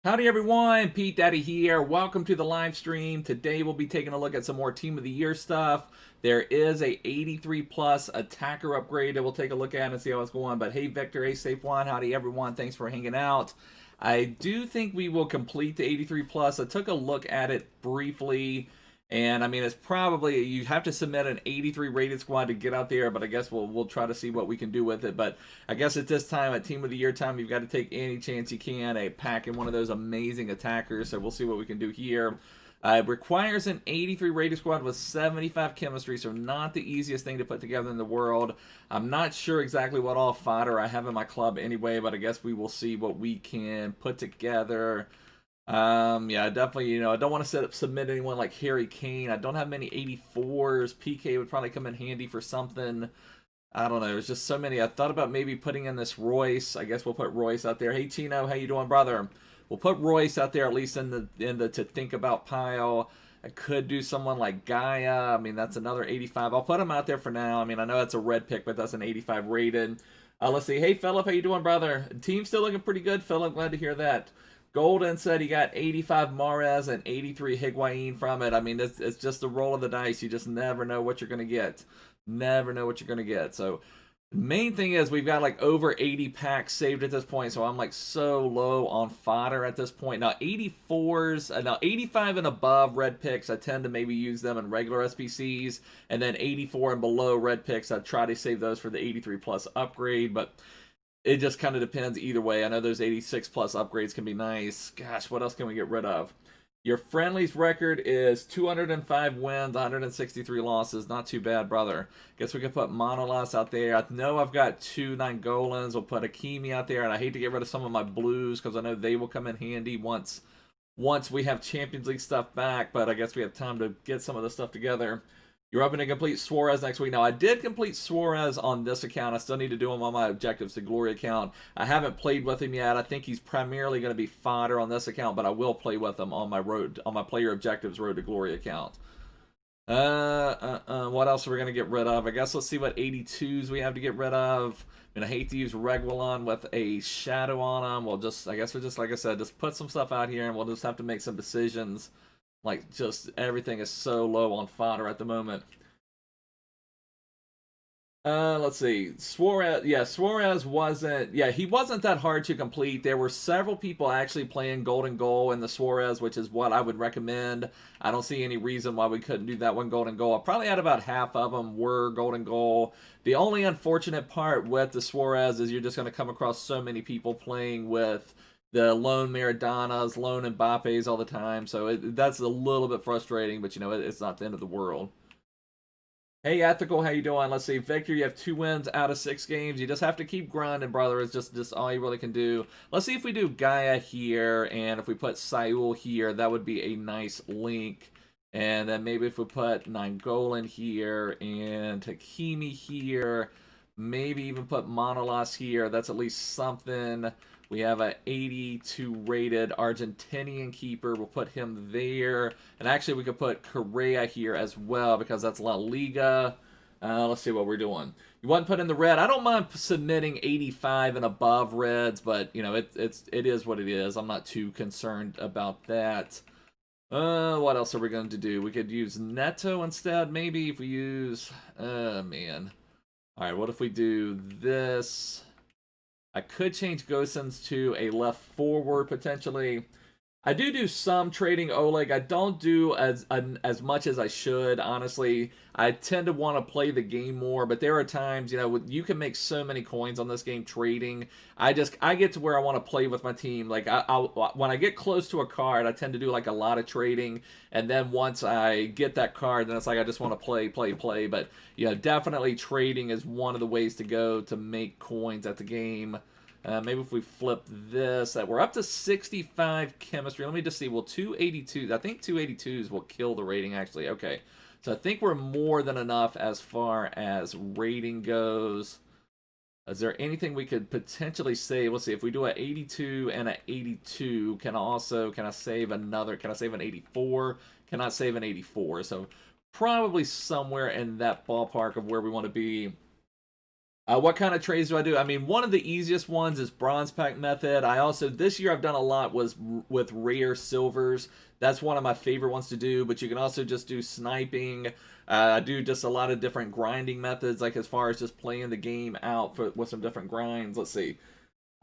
Howdy everyone, Pete Daddy here. Welcome to the live stream. Today we'll be taking a look at some more Team of the Year stuff. There is a 83 plus attacker upgrade that we'll take a look at and see how it's going. But hey Victor, hey Safe One, howdy everyone. Thanks for hanging out. I do think we will complete the 83 plus. I took a look at it briefly. And I mean, it's probably, you have to submit an 83 rated squad to get out there, but I guess we'll try to see what we can do with it. But I guess at this time, at Team of the Year time, you've got to take any chance you can at packing one of those amazing attackers. So we'll see what we can do here. It requires an 83 rated squad with 75 chemistry, so not the easiest thing to put together in the world. I'm not sure exactly what all fodder I have in my club anyway, but I guess we will see what we can put together. Yeah, definitely, I don't want to submit anyone like Harry Kane. I don't have many 84s. PK would probably come in handy for something. I don't know. There's just so many. I thought about maybe putting in this Royce. I guess we'll put Royce out there. Hey, Tino, how you doing, brother? We'll put Royce out there at least in the to think about pile. I could do someone like Gaia. I mean, that's another 85. I'll put him out there for now. I mean, I know that's a red pick, but that's an 85 rated. Let's see. Hey, Philip, how you doing, brother? Team's still looking pretty good, Philip. Glad to hear that. Golden said he got 85 Mahrez and 83 Higuain from it. I mean, it's just a roll of the dice. You just never know what you're going to get. Never know what you're going to get. So, the main thing is we've got like over 80 packs saved at this point. So, I'm like so low on fodder at this point. Now, 84s, now 85 and above red picks, I tend to maybe use them in regular SBCs. And then 84 and below red picks, I try to save those for the 83 plus upgrade. But it just kind of depends either way. I know those 86 plus upgrades can be nice. Gosh, what else can we get rid of? Your friendlies record is 205 wins, 163 losses. Not too bad, brother. Guess we can put Manolas out there. I know I've got 2 Nangolans. We'll put Hakimi out there. And I hate to get rid of some of my blues because I know they will come in handy once we have Champions League stuff back. But I guess we have time to get some of the stuff together. You're hoping to complete Suarez next week. Now, I did complete Suarez on this account. I still need to do him on my Objectives to Glory account. I haven't played with him yet. I think he's primarily going to be fodder on this account, but I will play with him on my Player Objectives Road to Glory account. What else are we going to get rid of? I guess let's see what 82s we have to get rid of. I mean, I hate to use Reguilon with a shadow on him. We'll just, I guess we'll just, like I said, just put some stuff out here, and we'll just have to make some decisions. Like, just everything is so low on fodder at the moment. Let's see. Suarez, yeah, Suarez wasn't, yeah, he wasn't that hard to complete. There were several people actually playing Golden Goal in the Suarez, which is what I would recommend. I don't see any reason why we couldn't do that one Golden Goal. I probably had about half of them were Golden Goal. The only unfortunate part with the Suarez is you're just going to come across so many people playing with the lone Maradonas, lone Mbappes all the time. So that's a little bit frustrating, but it's not the end of the world. Hey, Ethical, how you doing? Let's see. Victor, you have 2 wins out of 6 games. You just have to keep grinding, brother. It's just all you really can do. Let's see if we do Gaia here, and if we put Saul here, that would be a nice link. And then maybe if we put Nainggolan here and Hakimi here, maybe even put Manolas here. That's at least something. We have an 82 rated Argentinian keeper. We'll put him there. And actually, we could put Correa here as well because that's La Liga. Let's see what we're doing. You want to put in the red. I don't mind submitting 85 and above reds, but, it is what it is. I'm not too concerned about that. What else are we going to do? We could use Neto instead, maybe, if we use... man. All right, what if we do this... I could change Gosens to a left forward potentially. I do some trading Oleg. I don't do as much as I should, honestly. I tend to want to play the game more, but there are times, you can make so many coins on this game trading. I get to where I want to play with my team. Like, when I get close to a card, I tend to do like a lot of trading, and then once I get that card, then it's like I just want to play. But, definitely trading is one of the ways to go to make coins at the game. Maybe if we flip this, we're up to 65 chemistry. Let me just see. Well, 282. I think 282s will kill the rating, actually. Okay. So I think we're more than enough as far as rating goes. Is there anything we could potentially save? Let's see. If we do an 82 and an 82, can I save another? Can I save an 84? Cannot save an 84. So probably somewhere in that ballpark of where we want to be. What kind of trades do I do? I mean, one of the easiest ones is bronze pack method. I also, this year I've done a lot with rare silvers. That's one of my favorite ones to do, but you can also just do sniping. I do just a lot of different grinding methods, like as far as just playing the game out with some different grinds. Let's see.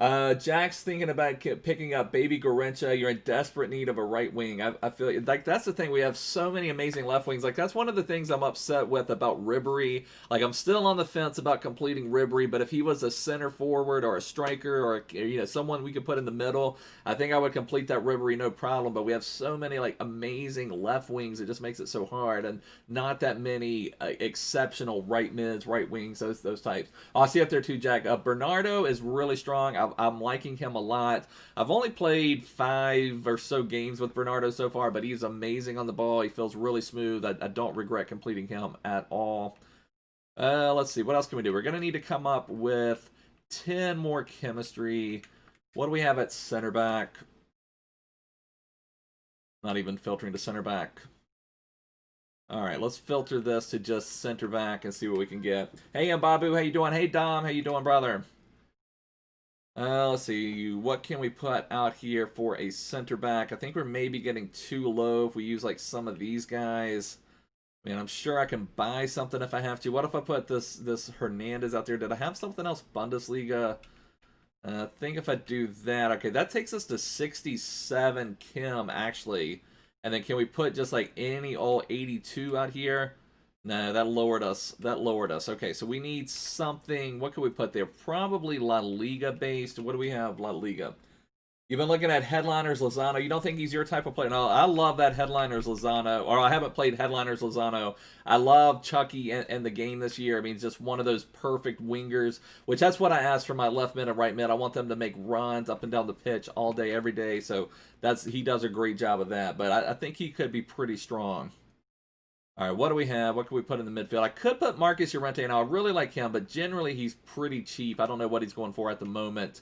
Jack's thinking about picking up Baby Goretzka. You're in desperate need of a right wing. I feel like that's the thing. We have so many amazing left wings. Like that's one of the things I'm upset with about Ribery. Like I'm still on the fence about completing Ribery, but if he was a center forward or a striker or someone we could put in the middle, I think I would complete that Ribery no problem. But we have so many like amazing left wings. It just makes it so hard, and not that many exceptional right mids, right wings, those types. I'll see up there too, Jack. Bernardo is really strong. I'm liking him a lot. I've only played 5 or so games with Bernardo so far, but he's amazing on the ball. He feels really smooth. I don't regret completing him at all. Let's see. What else can we do? We're going to need to come up with 10 more chemistry. What do we have at center back? Not even filtering to center back. All right, let's filter this to just center back and see what we can get. Hey, Mbabu, how you doing? Hey, Dom, how you doing, brother? Let's see, what can we put out here for a center back? I think we're maybe getting too low if we use like some of these guys. I mean, I'm sure I can buy something if I have to. What if I put this Hernandez out there? Did I have something else? Bundesliga? I think if I do that, okay, that takes us to 67 Kim, actually. And then can we put just like any old 82 out here? No, that lowered us. That lowered us. Okay, so we need something. What can we put there? Probably La Liga based. What do we have? La Liga. You've been looking at Headliners Lozano. You don't think he's your type of player? No, I love that Headliners Lozano. Or I haven't played Headliners Lozano. I love Chucky and the game this year. I mean, it's just one of those perfect wingers, which that's what I asked for my left mid and right mid. I want them to make runs up and down the pitch all day, every day. So he does a great job of that. But I think he could be pretty strong. All right, what do we have? What can we put in the midfield? I could put Marcus Llorente, and I really like him, but generally he's pretty cheap. I don't know what he's going for at the moment.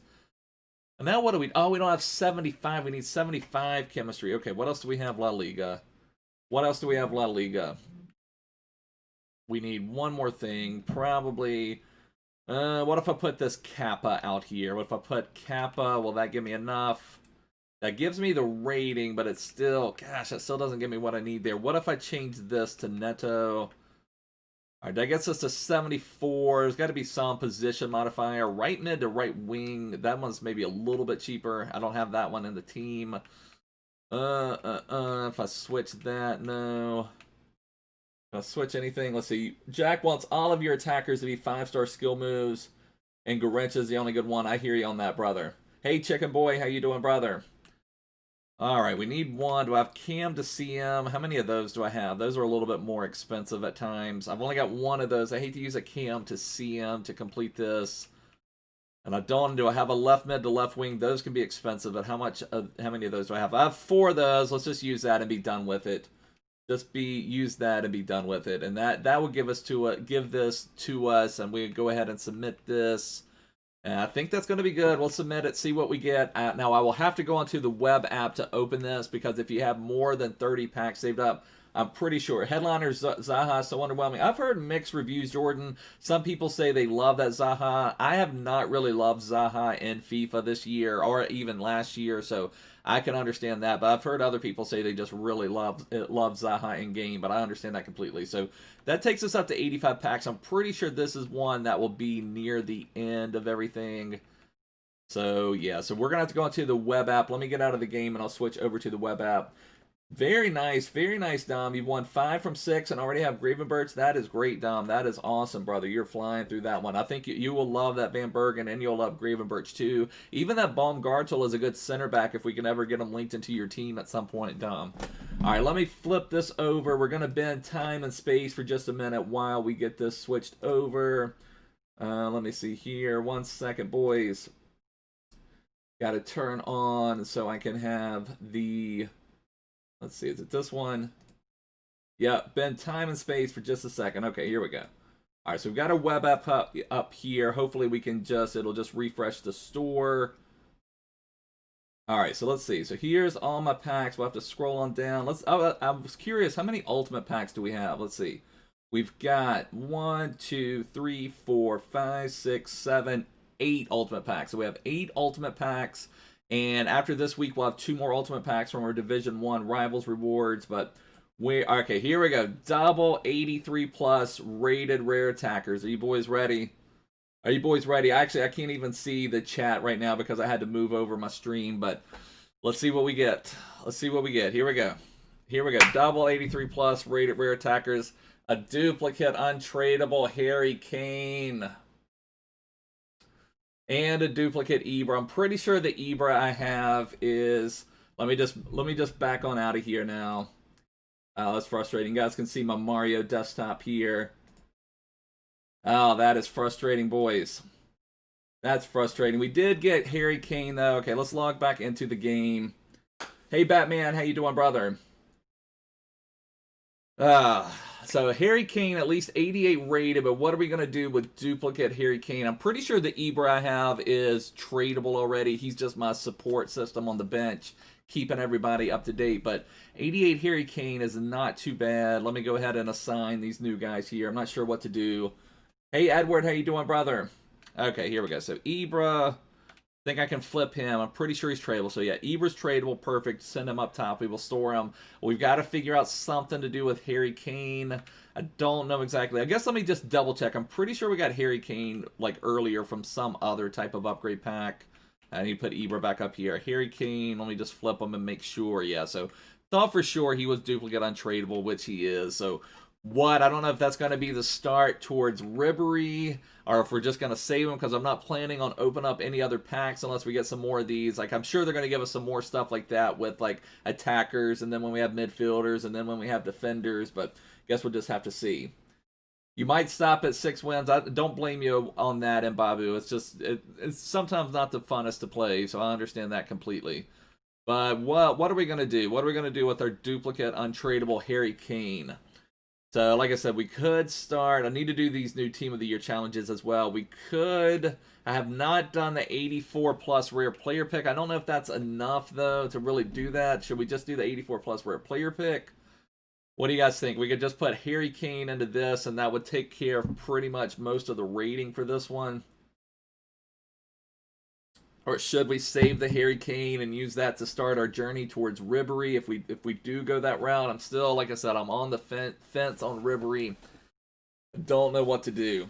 And now what do we... Oh, we don't have 75. We need 75 chemistry. Okay, what else do we have? La Liga. What else do we have? La Liga. We need one more thing. Probably... what if I put this Kappa out here? What if I put Kappa? Will that give me enough? That gives me the rating, but it's still... Gosh, that still doesn't give me what I need there. What if I change this to Neto? All right, that gets us to 74. There's got to be some position modifier. Right mid to right wing. That one's maybe a little bit cheaper. I don't have that one in the team. If I switch that, no. If I switch anything, let's see. Jack wants all of your attackers to be 5-star skill moves, and Goretzka's the only good one. I hear you on that, brother. Hey, Chicken Boy, how you doing, brother? All right, we need one. Do I have Cam to CM? How many of those do I have? Those are a little bit more expensive at times. I've only got one of those. I hate to use a Cam to CM to complete this. And do I have a left mid to left wing? Those can be expensive, but how many of those do I have? I have 4 of those. Let's just use that and be done with it. Use that and be done with it. And that will give this to us, and we go ahead and submit this. And I think that's going to be good. We'll submit it, see what we get. Now, I will have to go onto the web app to open this, because if you have more than 30 packs saved up, I'm pretty sure. Headliners, Zaha, so underwhelming. I've heard mixed reviews, Jordan. Some people say they love that Zaha. I have not really loved Zaha in FIFA this year, or even last year, so I can understand that. But I've heard other people say they just really love Zaha in game, but I understand that completely. So that takes us up to 85 packs. I'm pretty sure this is one that will be near the end of everything. So yeah, so we're going to have to go into the web app. Let me get out of the game and I'll switch over to the web app. Very nice, Dom. You've won 5 from 6 and already have Gravenberch. That is great, Dom. That is awesome, brother. You're flying through that one. I think you will love that Van Bergen, and you'll love Gravenberch too. Even that Baumgartel is a good center back if we can ever get him linked into your team at some point, Dom. All right, let me flip this over. We're going to bend time and space for just a minute while we get this switched over. Let me see here. 1 second, boys. Got to turn on so I can have the... Let's see, is it this one? Yeah, bend time and space for just a second. Okay, here we go. All right, so we've got a web app up here. Hopefully we can it'll just refresh the store. All right, so let's see. So here's all my packs. We'll have to scroll on down. I was curious, how many ultimate packs do we have? Let's see. We've got 1, 2, 3, 4, 5, 6, 7, 8 ultimate packs. So we have 8 ultimate packs. And after this week, we'll have 2 more ultimate packs from our Division 1 Rivals rewards. But okay, here we go. Double 83 plus rated rare attackers. Are you boys ready? Are you boys ready? Actually, I can't even see the chat right now because I had to move over my stream. But let's see what we get. Let's see what we get. Here we go. Here we go. Double 83 plus rated rare attackers. A duplicate untradeable Harry Kane. And a duplicate Ibra. I'm pretty sure the Ibra I have is... Let me just back on out of here now. Oh, that's frustrating. You guys can see my Mario desktop here. Oh, that is frustrating, boys. That's frustrating. We did get Harry Kane, though. Okay, let's log back into the game. Hey, Batman. How you doing, brother? So Harry Kane, at least 88 rated, but what are we going to do with duplicate Harry Kane? I'm pretty sure the Ibra I have is tradable already. He's just my support system on the bench, keeping everybody up to date. But 88 Harry Kane is not too bad. Let me go ahead and assign these new guys here. I'm not sure what to do. Hey, Edward, how you doing, brother? Okay, here we go. So Ibra, I think I can flip him. I'm pretty sure he's tradable. So yeah, Ibra's tradable. Perfect. Send him up top. We will store him. We've got to figure out something to do with Harry Kane. I don't know exactly. I guess let me just double check. I'm pretty sure we got Harry Kane like earlier from some other type of upgrade pack. I need to put Ibra back up here. Harry Kane, let me just flip him and make sure. Yeah, so thought for sure he was duplicate untradeable, which he is. So what? I don't know if that's going to be the start towards Ribery or if we're just going to save him because I'm not planning on opening up any other packs unless we get some more of these. Like, I'm sure they're going to give us some more stuff like that with, like, attackers and then when we have midfielders and then when we have defenders, but guess we'll just have to see. You might stop at 6 wins. I don't blame you on that, Mbappe. It's just, it's sometimes not the funnest to play, so I understand that completely. But what are we going to do? What are we going to do with our duplicate untradeable Harry Kane? So, like I said, we could start. I need to do these new Team of the Year challenges as well. We could. I have not done the 84 plus rare player pick. I don't know if that's enough, though, to really do that. Should we just do the 84 plus rare player pick? What do you guys think? We could just put Harry Kane into this, and that would take care of pretty much most of the rating for this one. Or should we save the Harry Kane and use that to start our journey towards Ribery? If we do go that route, I'm still, like I said, I'm on the fence on Ribery. Don't know what to do.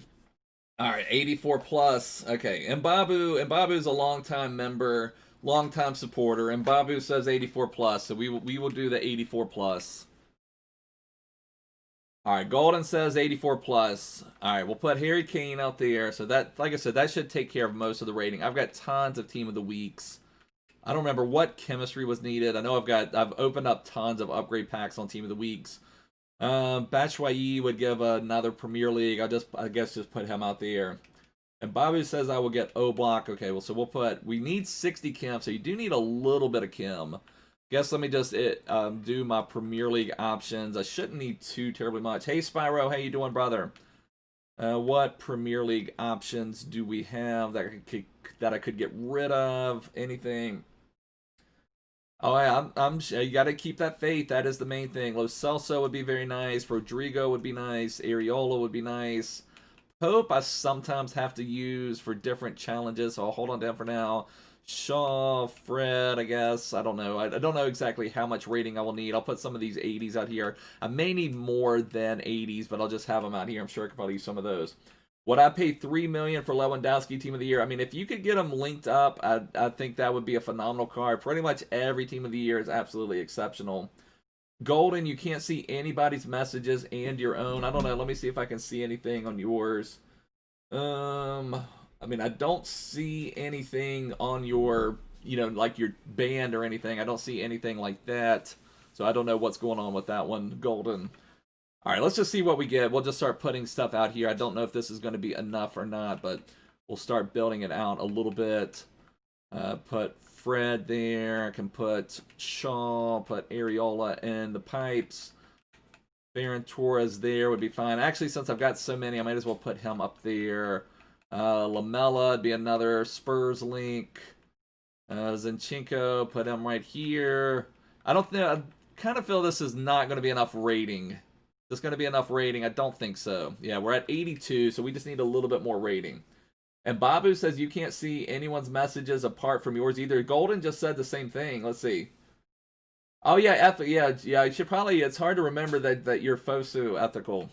All right, 84 plus. Okay, Mbabu's a longtime member, longtime supporter. Mbabu says 84 plus, so we will do the 84 plus. All right, Golden says 84 plus. All right, we'll put Harry Kane out there. So that, like I said, that should take care of most of the rating. I've got tons of Team of the Weeks. I don't remember what chemistry was needed. I know I've opened up tons of upgrade packs on Team of the Weeks. Batshuayi would give another Premier League. I guess just put him out there. And Bobby says I will get O block. Okay, well, so we need 60 chem, so you do need a little bit of chem. Guess let me just do my Premier League options. I shouldn't need too terribly much. Hey, Spyro, how you doing, brother? What Premier League options do we have that I could get rid of? Anything? Oh, yeah, you got to keep that faith. That is the main thing. Lo Celso would be very nice. Rodrigo would be nice. Areola would be nice. Pope I sometimes have to use for different challenges, so I'll hold on down for now. Shaw, Fred, I guess. I don't know. I don't know exactly how much rating I will need. I'll put some of these 80s out here. I may need more than 80s, but I'll just have them out here. I'm sure I could probably use some of those. Would I pay $3 million for Lewandowski Team of the Year? I mean, if you could get them linked up, I think that would be a phenomenal card. Pretty much every Team of the Year is absolutely exceptional. Golden, you can't see anybody's messages and your own. I don't know. Let me see if I can see anything on yours. I mean, I don't see anything on your, like your band or anything. I don't see anything like that. So I don't know what's going on with that one, Golden. All right, let's just see what we get. We'll just start putting stuff out here. I don't know if this is going to be enough or not, but we'll start building it out a little bit. Put Fred there. I can put Shaw, put Areola in the pipes. Ferran Torres there would be fine. Actually, since I've got so many, I might as well put him up there. Lamella would be another Spurs link. Zinchenko, put him right here. I kind of feel this is not going to be enough rating this going to be enough rating? I don't think so. Yeah, we're at 82, so we just need a little bit more rating. And Babu says you can't see anyone's messages apart from yours either. Golden just said the same thing. Let's see. Oh yeah, yeah. You should probably. It's hard to remember that you're FOSU ethical.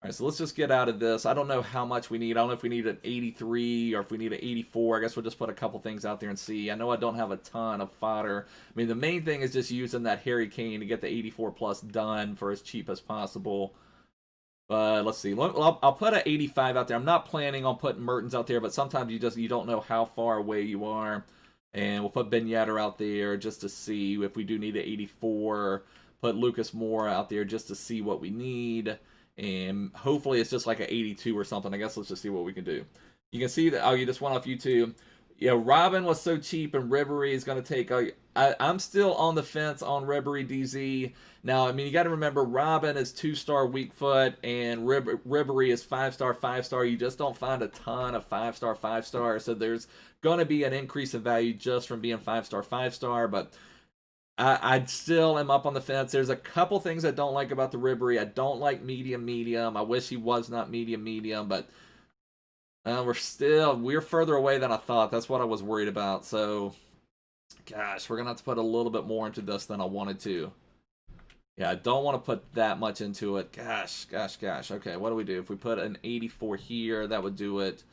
All right, so let's just get out of this. I don't know how much we need. I don't know if we need an 83 or if we need an 84. I guess we'll just put a couple things out there and see. I know I don't have a ton of fodder. I mean, the main thing is just using that Harry Kane to get the 84 plus done for as cheap as possible. But let's see. I'll put an 85 out there. I'm not planning on putting Mertens out there, but sometimes you don't know how far away you are. And we'll put Ben Yedder out there just to see if we do need an 84. Put Lucas Moura out there just to see what we need. And hopefully it's just like an 82 or something. I guess let's just see what we can do. You can see that, oh, you just went off YouTube. Yeah, Robin was so cheap and Ribery is going to take... I'm still on the fence on Ribery DZ. Now, I mean, you got to remember, Robin is 2-star weak foot and Ribery is 5-star, 5-star. You just don't find a ton of 5-star, 5-star. So there's going to be an increase in value just from being 5-star, 5-star. But I still am up on the fence. There's a couple things I don't like about the Ribery. I don't like medium. I wish he was not medium, but we're further away than I thought. That's what I was worried about. So, gosh, we're going to have to put a little bit more into this than I wanted to. Yeah, I don't want to put that much into it. Gosh. Okay, what do we do? If we put an 84 here, that would do it.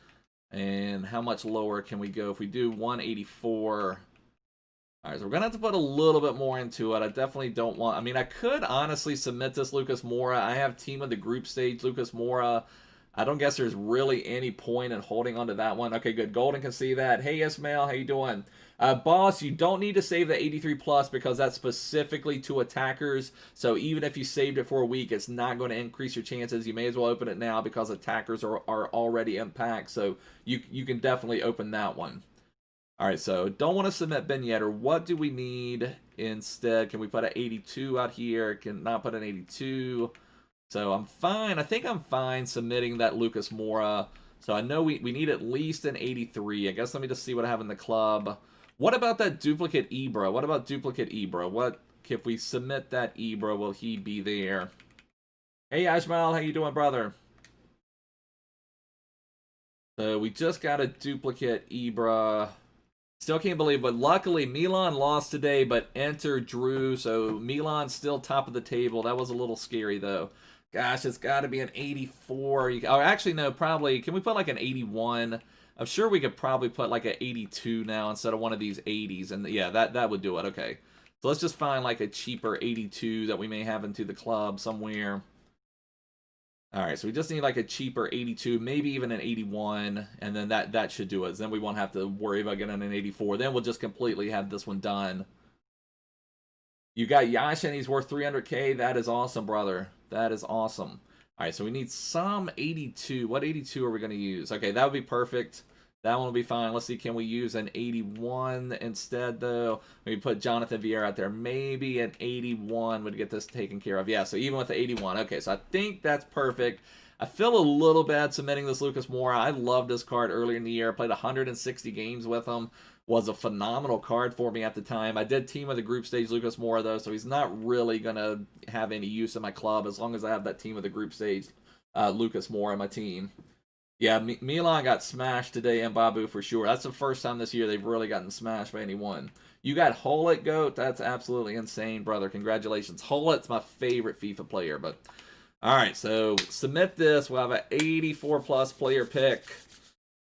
And how much lower can we go? If we do 184... All right, so we're going to have to put a little bit more into it. I definitely don't want... I mean, I could honestly submit this Lucas Moura. I have team of the group stage Lucas Moura. I don't guess there's really any point in holding on to that one. Okay, good. Golden can see that. Hey, Ismail, how you doing? Boss, you don't need to save the 83 plus because that's specifically to attackers. So even if you saved it for a week, it's not going to increase your chances. You may as well open it now because attackers are already in pack. So you can definitely open that one. All right, so don't want to submit Ben Yedder. What do we need instead? Can we put an 82 out here? Can not put an 82. So I'm fine. I think I'm fine submitting that Lucas Moura. So I know we need at least an 83. I guess let me just see what I have in the club. What about that duplicate Ibra? What about duplicate Ibra? What if we submit that Ibra? Will he be there? Hey, Ashmal, how you doing, brother? So we just got a duplicate Ibra. Still can't believe, but luckily Milan lost today, but Inter drew, so Milan's still top of the table. That was a little scary, though. Gosh, it's got to be an 84. Oh, actually, no, probably. Can we put like an 81? I'm sure we could probably put like an 82 now instead of one of these 80s, and yeah, that would do it. Okay, so let's just find like a cheaper 82 that we may have into the club somewhere. All right, so we just need like a cheaper 82, maybe even an 81, and then that should do it. Then we won't have to worry about getting an 84. Then we'll just completely have this one done. You got Yash and he's worth 300K. That is awesome, brother. That is awesome. All right, so we need some 82. What 82 are we going to use? Okay, that would be perfect. That one will be fine. Let's see, can we use an 81 instead, though? Maybe put Jonathan Vieira out there. Maybe an 81 would get this taken care of. Yeah, so even with the 81. Okay, so I think that's perfect. I feel a little bad submitting this Lucas Moura. I loved this card earlier in the year. I played 160 games with him. Was a phenomenal card for me at the time. I did team of the group stage Lucas Moura, though, so he's not really going to have any use in my club as long as I have that team of the group stage Lucas Moura in my team. Yeah, Milan got smashed today and Babu for sure. That's the first time this year they've really gotten smashed by anyone. You got Hullet, Goat. That's absolutely insane, brother. Congratulations. Hullet's my favorite FIFA player. But all right, so submit this. We'll have an 84-plus player pick.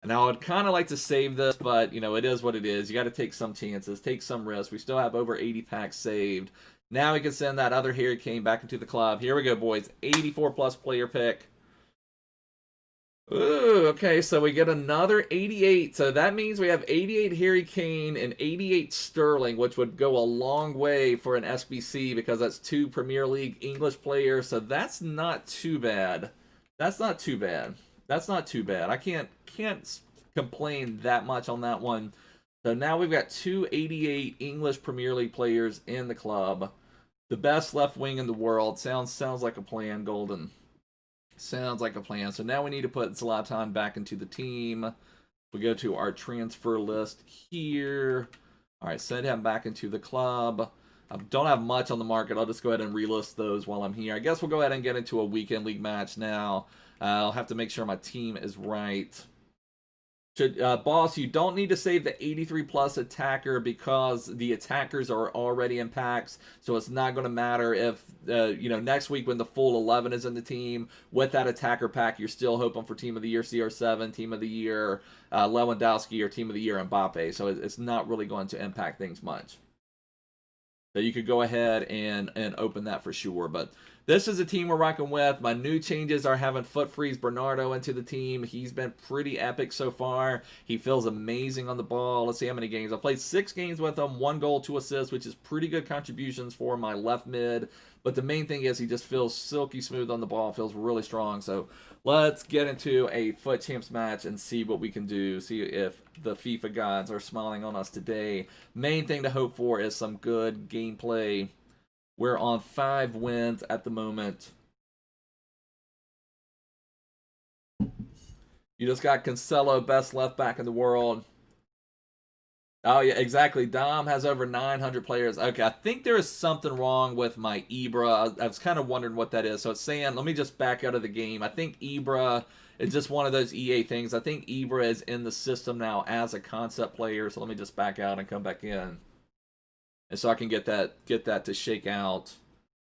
And I would kind of like to save this, but, you know, it is what it is. You got to take some chances, take some risks. We still have over 80 packs saved. Now we can send that other Harry Kane back into the club. Here we go, boys. 84-plus player pick. Ooh, okay, so we get another 88. So that means we have 88 Harry Kane and 88 Sterling, which would go a long way for an SBC because that's 2 Premier League English players. So that's not too bad. That's not too bad. That's not too bad. I can't complain that much on that one. So now we've got 2 88 English Premier League players in the club. The best left wing in the world. Sounds like a plan, Golden. Sounds like a plan. So now we need to put Zlatan back into the team. We go to our transfer list here. All right, send him back into the club. I don't have much on the market. I'll just go ahead and relist those while I'm here. I guess we'll go ahead and get into a weekend league match now. I'll have to make sure my team is right. Boss, you don't need to save the 83 plus attacker because the attackers are already in packs, so it's not going to matter if next week when the full 11 is in the team with that attacker pack, you're still hoping for team of the year CR7, team of the year Lewandowski, or team of the year Mbappe. So it's not really going to impact things much. So you could go ahead and open that for sure. But this is a team we're rocking with. My new changes are having foot freeze Bernardo into the team. He's been pretty epic so far. He feels amazing on the ball. Let's see how many games. I played 6 games with him, 1 goal, 2 assists, which is pretty good contributions for my left mid. But the main thing is he just feels silky smooth on the ball, feels really strong. So let's get into a FUT Champs match and see what we can do. See if the FIFA gods are smiling on us today. Main thing to hope for is some good gameplay. We're on 5 wins at the moment. You just got Cancelo, best left back in the world. Oh, yeah, exactly. Dom has over 900 players. Okay, I think there is something wrong with my Ibra. I was kind of wondering what that is. So it's saying, let me just back out of the game. I think Ibra is just one of those EA things. I think Ibra is in the system now as a concept player. So let me just back out and come back in. And so I can get that to shake out.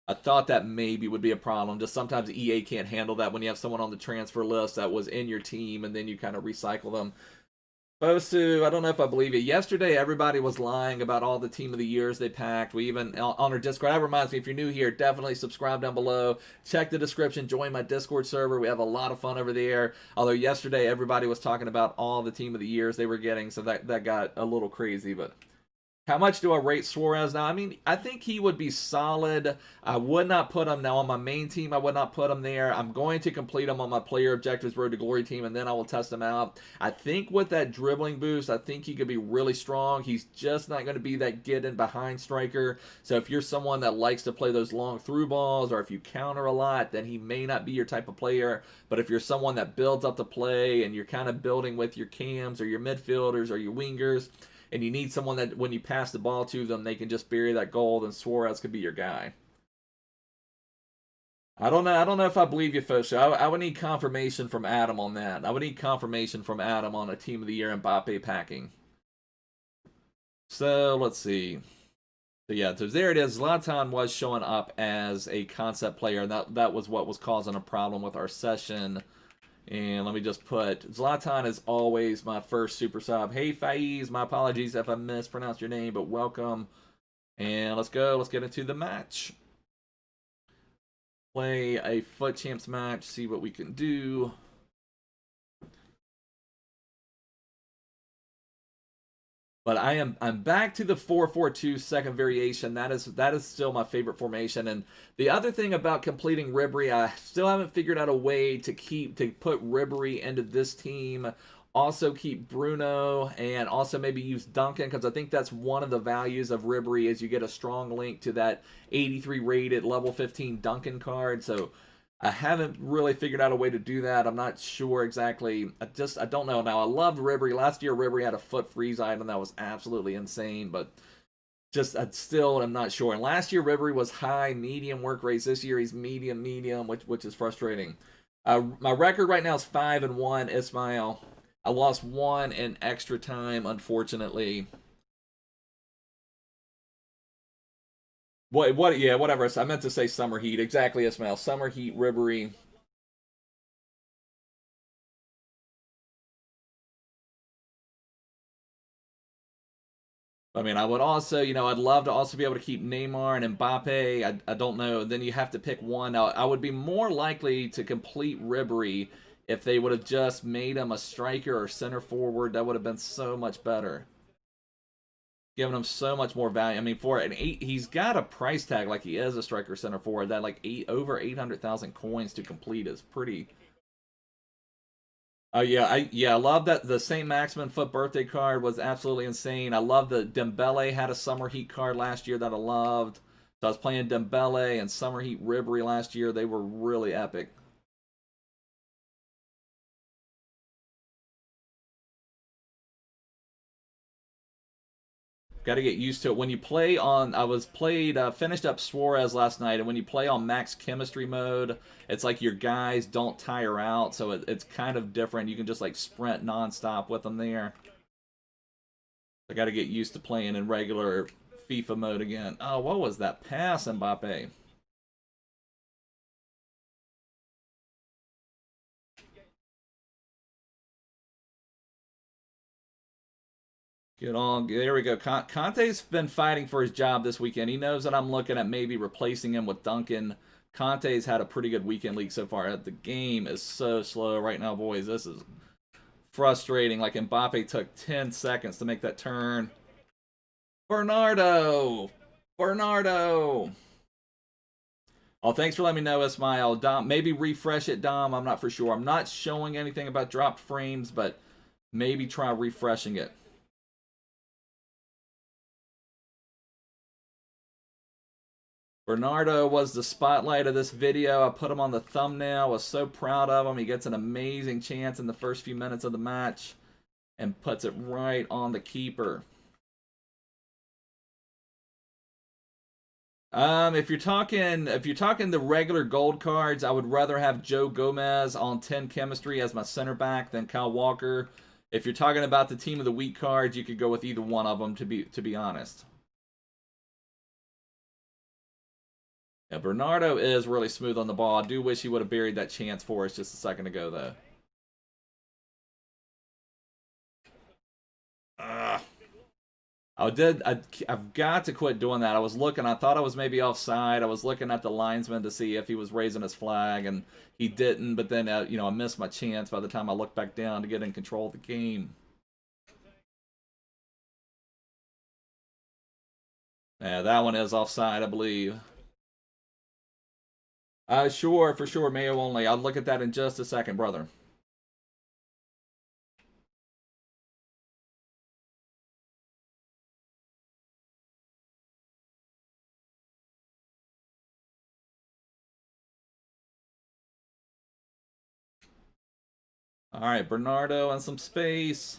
I thought that maybe would be a problem. Just sometimes EA can't handle that when you have someone on the transfer list that was in your team and then you kind of recycle them. Bosu, I don't know if I believe you. Yesterday, everybody was lying about all the team of the years they packed. We even, on our Discord, that reminds me, if you're new here, definitely subscribe down below. Check the description. Join my Discord server. We have a lot of fun over there. Although yesterday, everybody was talking about all the team of the years they were getting, so that got a little crazy, but... How much do I rate Suarez now? I mean, I think he would be solid. I would not put him now on my main team. I would not put him there. I'm going to complete him on my player objectives road to glory team, and then I will test him out. I think with that dribbling boost, I think he could be really strong. He's just not going to be that get in behind striker. So if you're someone that likes to play those long through balls, or if you counter a lot, then he may not be your type of player. But if you're someone that builds up the play and you're kind of building with your cams or your midfielders or your wingers, and you need someone that when you pass the ball to them, they can just bury that goal, then Suarez could be your guy. I don't know if I believe you, folks. I would need confirmation from Adam on that. I would need confirmation from Adam on a Team of the Year Mbappe packing. So, let's see. So, yeah, so there it is. Zlatan was showing up as a concept player, and that was what was causing a problem with our session. And let me just put, Zlatan is always my first super sub. Hey, Faiz, my apologies if I mispronounced your name, but welcome. And let's go. Let's get into the match. Play a FUT Champs match, see what we can do. But I'm back to the 4-4-2 second variation. That is still my favorite formation. And the other thing about completing Ribery, I still haven't figured out a way to put Ribery into this team. Also keep Bruno and also maybe use Duncan, because I think that's one of the values of Ribery is you get a strong link to that 83 rated level 15 Duncan card. So I haven't really figured out a way to do that. I'm not sure exactly. I don't know. Now, I loved Ribery. Last year, Ribery had a foot freeze item that was absolutely insane, but I still am not sure. And last year, Ribery was high, medium work rates. This year, he's medium, which is frustrating. My record right now is 5-1, Ismail. I lost 1 in extra time, unfortunately. Yeah, whatever. I meant to say Summer Heat. Exactly, Ismail. Summer Heat, Ribery. I mean, I would also, I'd love to also be able to keep Neymar and Mbappe. I don't know. Then you have to pick one. Now, I would be more likely to complete Ribery if they would have just made him a striker or center forward. That would have been so much better. Giving him so much more value. I mean, for an 8, he's got a price tag like he is a striker center forward. That like over 800,000 coins to complete is pretty. Oh yeah, I love that the St. Maximin Foot birthday card was absolutely insane. I love the Dembele had a Summer Heat card last year that I loved. So I was playing Dembele and Summer Heat Ribery last year. They were really epic. Got to get used to it. When you play on, finished up Suarez last night, and when you play on max chemistry mode, it's like your guys don't tire out, so it's kind of different. You can just like sprint nonstop with them there. I got to get used to playing in regular FIFA mode again. Oh, what was that pass, Mbappe? Get on. There we go. Kante's been fighting for his job this weekend. He knows that I'm looking at maybe replacing him with Duncan. Kante's had a pretty good weekend league so far. The game is so slow right now, boys. This is frustrating. Like, Mbappe took 10 seconds to make that turn. Bernardo! Bernardo! Oh, thanks for letting me know, Ismail. Dom, maybe refresh it, Dom. I'm not for sure. I'm not showing anything about dropped frames, but maybe try refreshing it. Bernardo was the spotlight of this video. I put him on the thumbnail. I was so proud of him. He gets an amazing chance in the first few minutes of the match and puts it right on the keeper. If you're talking the regular gold cards, I would rather have Joe Gomez on 10 chemistry as my center back than Kyle Walker. If you're talking about the team of the week cards, you could go with either one of them, to be honest. Yeah, Bernardo is really smooth on the ball. I do wish he would have buried that chance for us just a second ago, though. I've got to quit doing that. I was looking. I thought I was maybe offside. I was looking at the linesman to see if he was raising his flag, and he didn't. But then, you know, I missed my chance by the time I looked back down to get in control of the game. Yeah, that one is offside, I believe. Sure, for sure, Mayo only. I'll look at that in just a second, brother. All right, Bernardo and some space.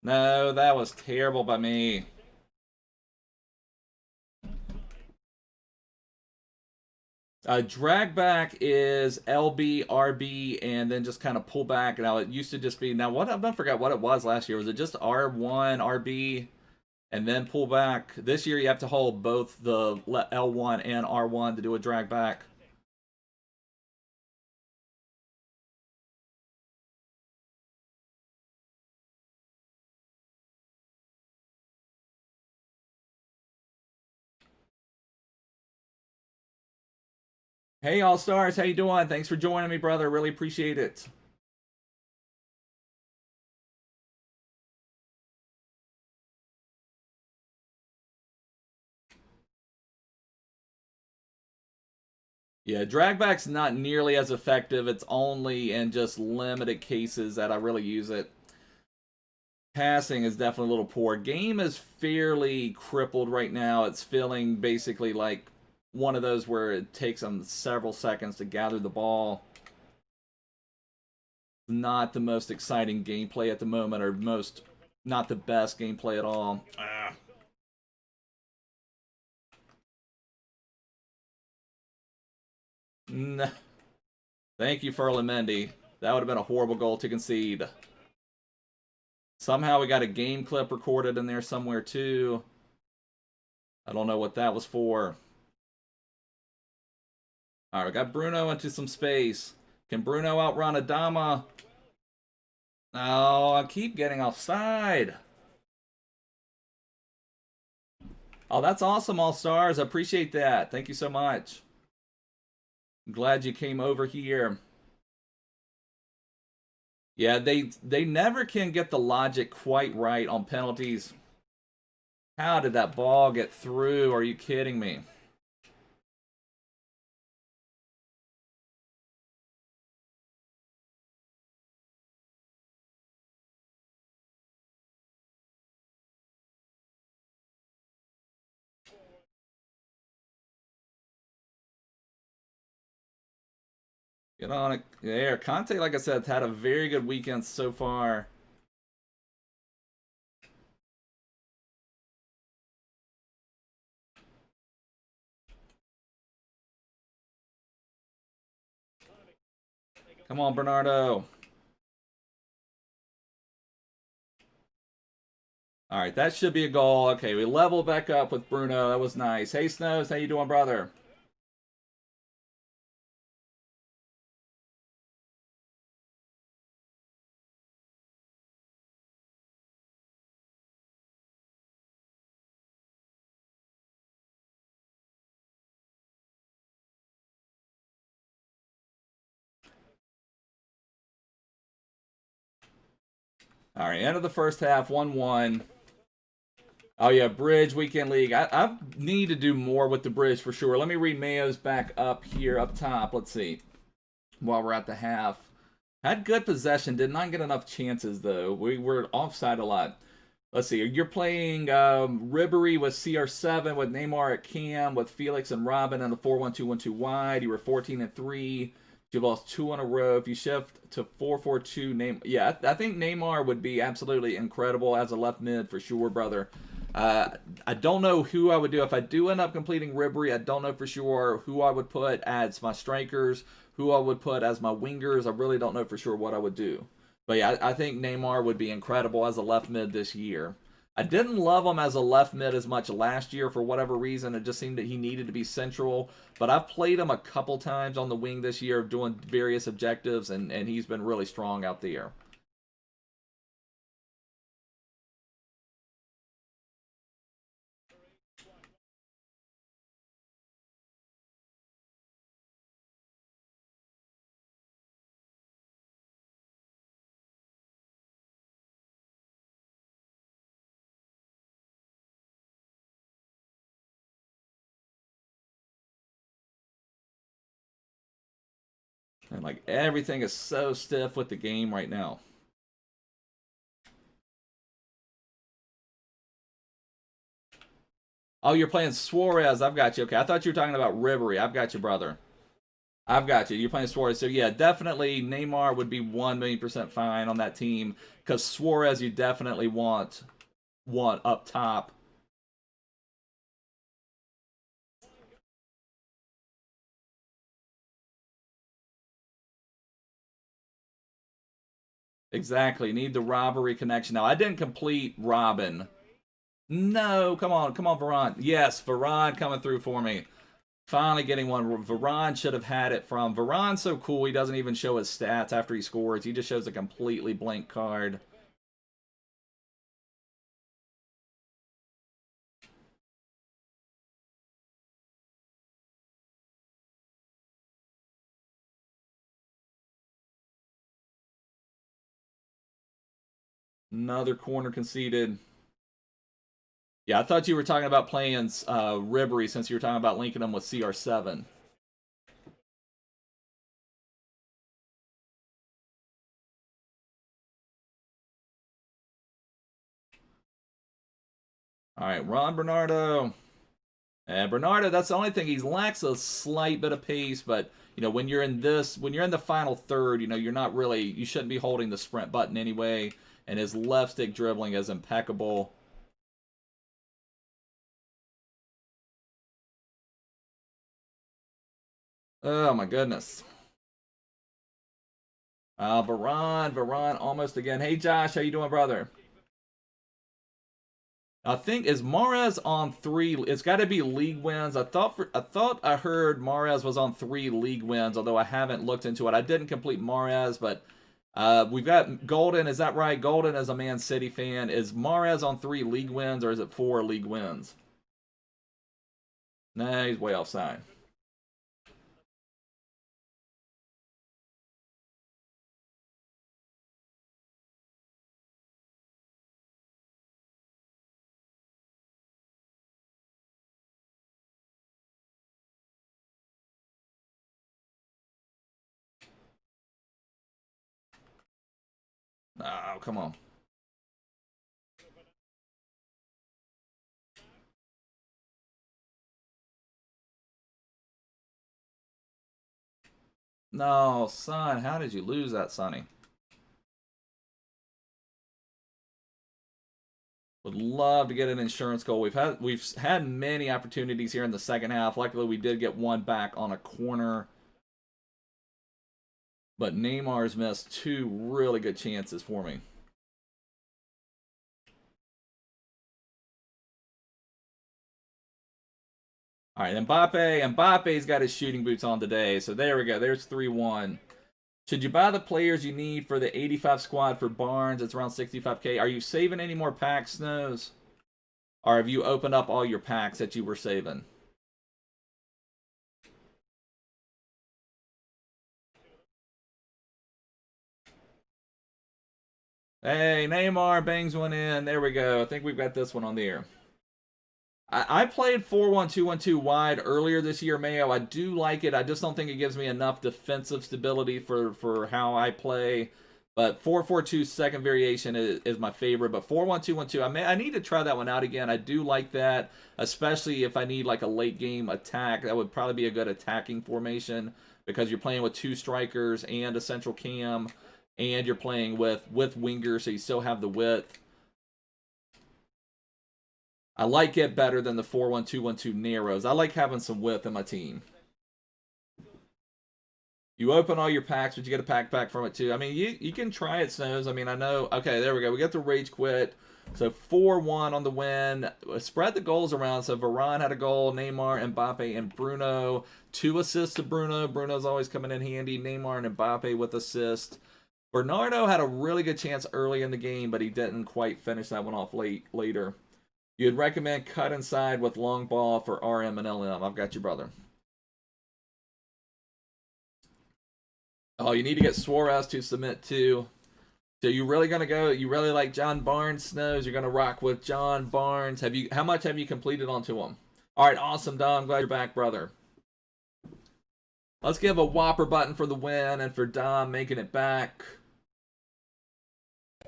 No, that was terrible by me. Drag back is LB, RB, and then just kind of pull back. Now, it used to just be, now what, I forgot what it was last year. Was it just R1, RB, and then pull back? This year you have to hold both the L1 and R1 to do a drag back. Hey, All-Stars, how you doing? Thanks for joining me, brother. Really appreciate it. Yeah, dragback's not nearly as effective. It's only in just limited cases that I really use it. Passing is definitely a little poor. Game is fairly crippled right now. It's feeling basically like one of those where it takes them several seconds to gather the ball. Not the most exciting gameplay at the moment, or not the best gameplay at all. No. Thank you, Ferland Mendy. That would have been a horrible goal to concede. Somehow we got a game clip recorded in there somewhere too. I don't know what that was for. All right, we got Bruno into some space. Can Bruno outrun Adama? Oh, I keep getting offside. Oh, that's awesome, All-Stars. I appreciate that. Thank you so much. I'm glad you came over here. Yeah, they never can get the logic quite right on penalties. How did that ball get through? Are you kidding me? Get on it there. Kante, like I said, has had a very good weekend so far. Come on, Bernardo. All right, that should be a goal. Okay, we leveled back up with Bruno. That was nice. Hey, Snows, how you doing, brother? All right, end of the first half, 1-1. Oh, yeah, Bridge Weekend League. I need to do more with the Bridge for sure. Let me read Mayo's back up here, up top. Let's see. While we're at the half. Had good possession. Did not get enough chances, though. We were offside a lot. Let's see. You're playing Ribery with CR7, with Neymar at Cam, with Felix and Robin in the 4-1-2-1-2 wide. You were 14-3. You've lost 2 in a row. If you shift to 4-4-2, I think Neymar would be absolutely incredible as a left mid for sure, brother. I don't know who I would do. If I do end up completing Ribery, I don't know for sure who I would put as my strikers, who I would put as my wingers. I really don't know for sure what I would do. But yeah, I think Neymar would be incredible as a left mid this year. I didn't love him as a left mid as much last year for whatever reason. It just seemed that he needed to be central. But I've played him a couple times on the wing this year doing various objectives, and he's been really strong out there. And like everything is so stiff with the game right now. Oh, you're playing Suarez. I've got you. Okay, I thought you were talking about Ribery. I've got you, brother. I've got you. You're playing Suarez. So, yeah, definitely Neymar would be 1,000,000% fine on that team because Suarez you definitely want up top. Exactly. Need the robbery connection. Now, I didn't complete Robin. No, come on, Varane. Yes, Varane coming through for me. Finally getting one. Varane should have had it from. Varane's so cool, he doesn't even show his stats after he scores. He just shows a completely blank card. Another corner conceded. Yeah, I thought you were talking about playing Ribery since you were talking about linking him with CR7. All right, Ron Bernardo. And Bernardo, that's the only thing. He lacks a slight bit of pace, but when you're in the final third, you're not really, you shouldn't be holding the sprint button anyway. And his left stick dribbling is impeccable. Oh my goodness. Varane almost again. Hey Josh, how you doing, brother? I think is Mahrez on 3. It's got to be league wins. I thought I heard Mahrez was on 3 league wins, although I haven't looked into it. I didn't complete Mahrez, but we've got Golden. Is that right? Golden is a Man City fan. Is Mahrez on 3 league wins or is it 4 league wins? Nah, he's way offside. Oh, come on. No, son, how did you lose that, Sonny? Would love to get an insurance goal. We've had many opportunities here in the second half. Luckily, we did get one back on a corner. But Neymar's missed 2 really good chances for me. All right, Mbappe. Mbappe's got his shooting boots on today. So there we go. There's 3-1. Should you buy the players you need for the 85 squad for Barnes? It's around 65K. Are you saving any more packs, Snows? Or have you opened up all your packs that you were saving? Hey, Neymar bangs one in. There we go. I think we've got this one on the air. I played 4-1-2-1-2 wide earlier this year, Mayo. I do like it. I just don't think it gives me enough defensive stability for how I play. But 4-4-2 second variation is my favorite. But 4-1-2-1-2, I need to try that one out again. I do like that, especially if I need like a late game attack. That would probably be a good attacking formation because you're playing with 2 strikers and a central cam, and you're playing with wingers, so you still have the width. I like it better than the 4-1-2-1-2 narrows. I like having some width in my team. You open all your packs, but you get a pack back from it too. I mean, you can try it, Snows. I mean, I know. Okay, there we go. We got the rage quit. So 4-1 on the win. Spread the goals around. So Varane had a goal. Neymar, Mbappe, and Bruno. 2 assists to Bruno. Bruno's always coming in handy. Neymar and Mbappe with assist. Bernardo had a really good chance early in the game, but he didn't quite finish that one off later. You'd recommend cut inside with long ball for RM and LM. I've got you, brother. Oh, you need to get Suarez to submit too. So you really gonna go? You really like John Barnes, Snows? You're gonna rock with John Barnes. How much have you completed onto him? All right, awesome, Dom. Glad you're back, brother. Let's give a whopper button for the win and for Dom making it back.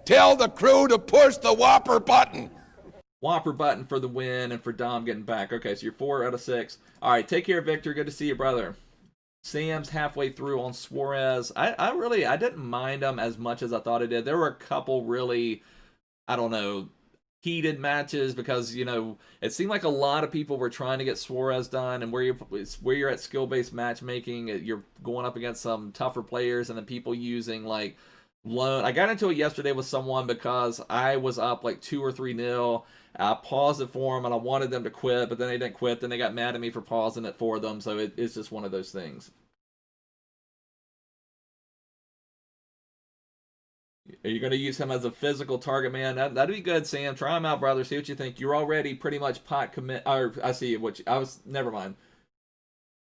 Tell the crew to push the whopper button. Whopper button for the win and for Dom getting back. Okay, so you're 4 out of 6. All right, take care, Victor. Good to see you, brother. Sam's halfway through on Suarez. I didn't mind him as much as I thought I did. There were a couple really, I don't know, heated matches because, you know, it seemed like a lot of people were trying to get Suarez done, and where you're at skill-based matchmaking, you're going up against some tougher players, and then people using like loan. I got into it yesterday with someone because I was up like 2 or 3-0. I paused it for them and I wanted them to quit, but then they didn't quit. Then they got mad at me for pausing it for them. So it's just one of those things. Are you going to use him as a physical target, man? That'd be good, Sam. Try him out, brother. See what you think. You're already pretty much pot commit. Or I see what never mind.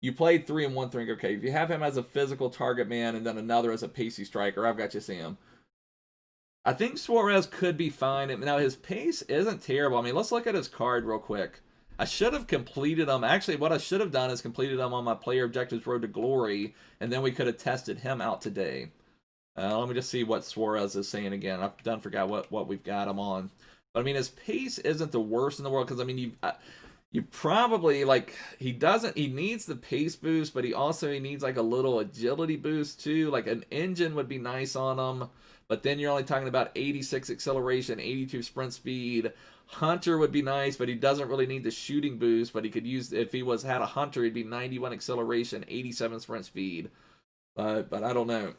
You played 3 and 1 3. Okay, if you have him as a physical target man and then another as a pacey striker, I've got you, Sam. I think Suarez could be fine. Now, his pace isn't terrible. I mean, let's look at his card real quick. I should have completed them. Actually, what I should have done is completed them on my player objectives road to glory, and then we could have tested him out today. Let me just see what Suarez is saying again. I've done forgot what we've got him on. But, I mean, his pace isn't the worst in the world because, I mean, you probably, like, he needs the pace boost, but he needs, like, a little agility boost, too. Like, an engine would be nice on him. But then you're only talking about 86 acceleration, 82 sprint speed. Hunter would be nice, but he doesn't really need the shooting boost. But he could use, if he had a Hunter, he'd be 91 acceleration, 87 sprint speed. But I don't know.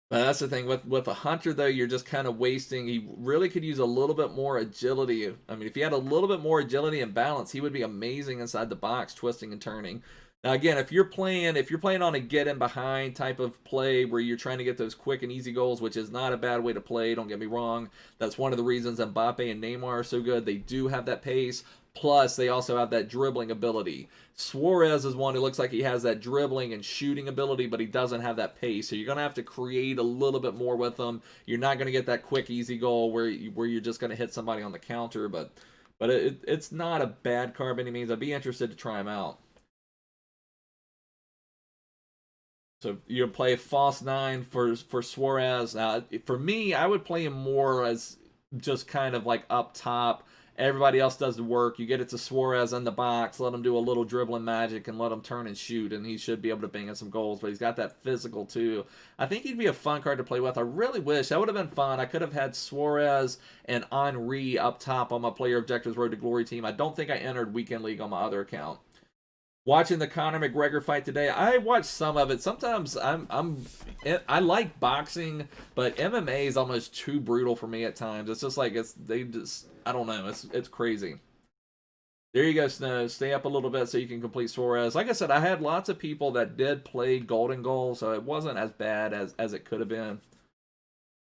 But that's the thing. With a Hunter, though, you're just kind of wasting. He really could use a little bit more agility. I mean, if he had a little bit more agility and balance, he would be amazing inside the box, twisting and turning. Now, again, if you're playing on a get in behind type of play where you're trying to get those quick and easy goals, which is not a bad way to play, don't get me wrong. That's one of the reasons Mbappe and Neymar are so good. They do have that pace. Plus, they also have that dribbling ability. Suarez is one who looks like he has that dribbling and shooting ability, but he doesn't have that pace. So you're going to have to create a little bit more with him. You're not going to get that quick, easy goal where you're just going to hit somebody on the counter. But it's not a bad card by any means. I'd be interested to try him out. So you play false 9 for Suarez. Now, for me, I would play him more as just kind of like up top. Everybody else does the work. You get it to Suarez in the box, let him do a little dribbling magic, and let him turn and shoot, and he should be able to bang in some goals. But he's got that physical, too. I think he'd be a fun card to play with. I really wish. That would have been fun. I could have had Suarez and Henry up top on my Player Objectives Road to Glory team. I don't think I entered Weekend League on my other account. Watching the Conor McGregor fight today, I watched some of it. Sometimes I like boxing, but MMA is almost too brutal for me at times. It's just like I don't know. It's crazy. There you go, Snow. Stay up a little bit so you can complete Suarez. Like I said, I had lots of people that did play Golden Goal, so it wasn't as bad as it could have been.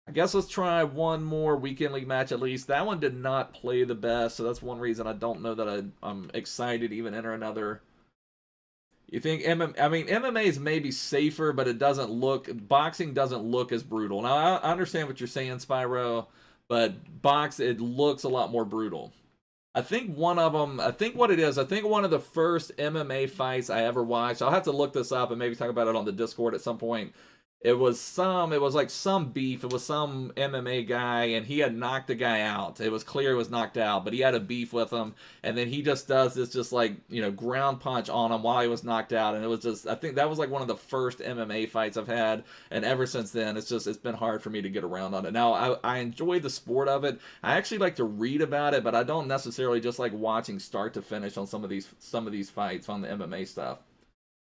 I guess let's try one more Weekend League match at least. That one did not play the best, so that's one reason I don't know that I'm excited to even enter another. You think MMA is maybe safer, but it doesn't look, boxing doesn't look as brutal. Now I understand what you're saying, Spyro, but it looks a lot more brutal. I think one of them, I think what it is, I think one of the first MMA fights I ever watched, I'll have to look this up and maybe talk about it on the Discord at some point. It was like some beef. It was some MMA guy, and he had knocked the guy out. It was clear he was knocked out, but he had a beef with him, and then he just does this just like, you know, ground punch on him while he was knocked out, and it was just, I think that was like one of the first MMA fights I've had, and ever since then, it's been hard for me to get around on it. Now, I enjoy the sport of it. I actually like to read about it, but I don't necessarily just like watching start to finish on some of these fights on the MMA stuff.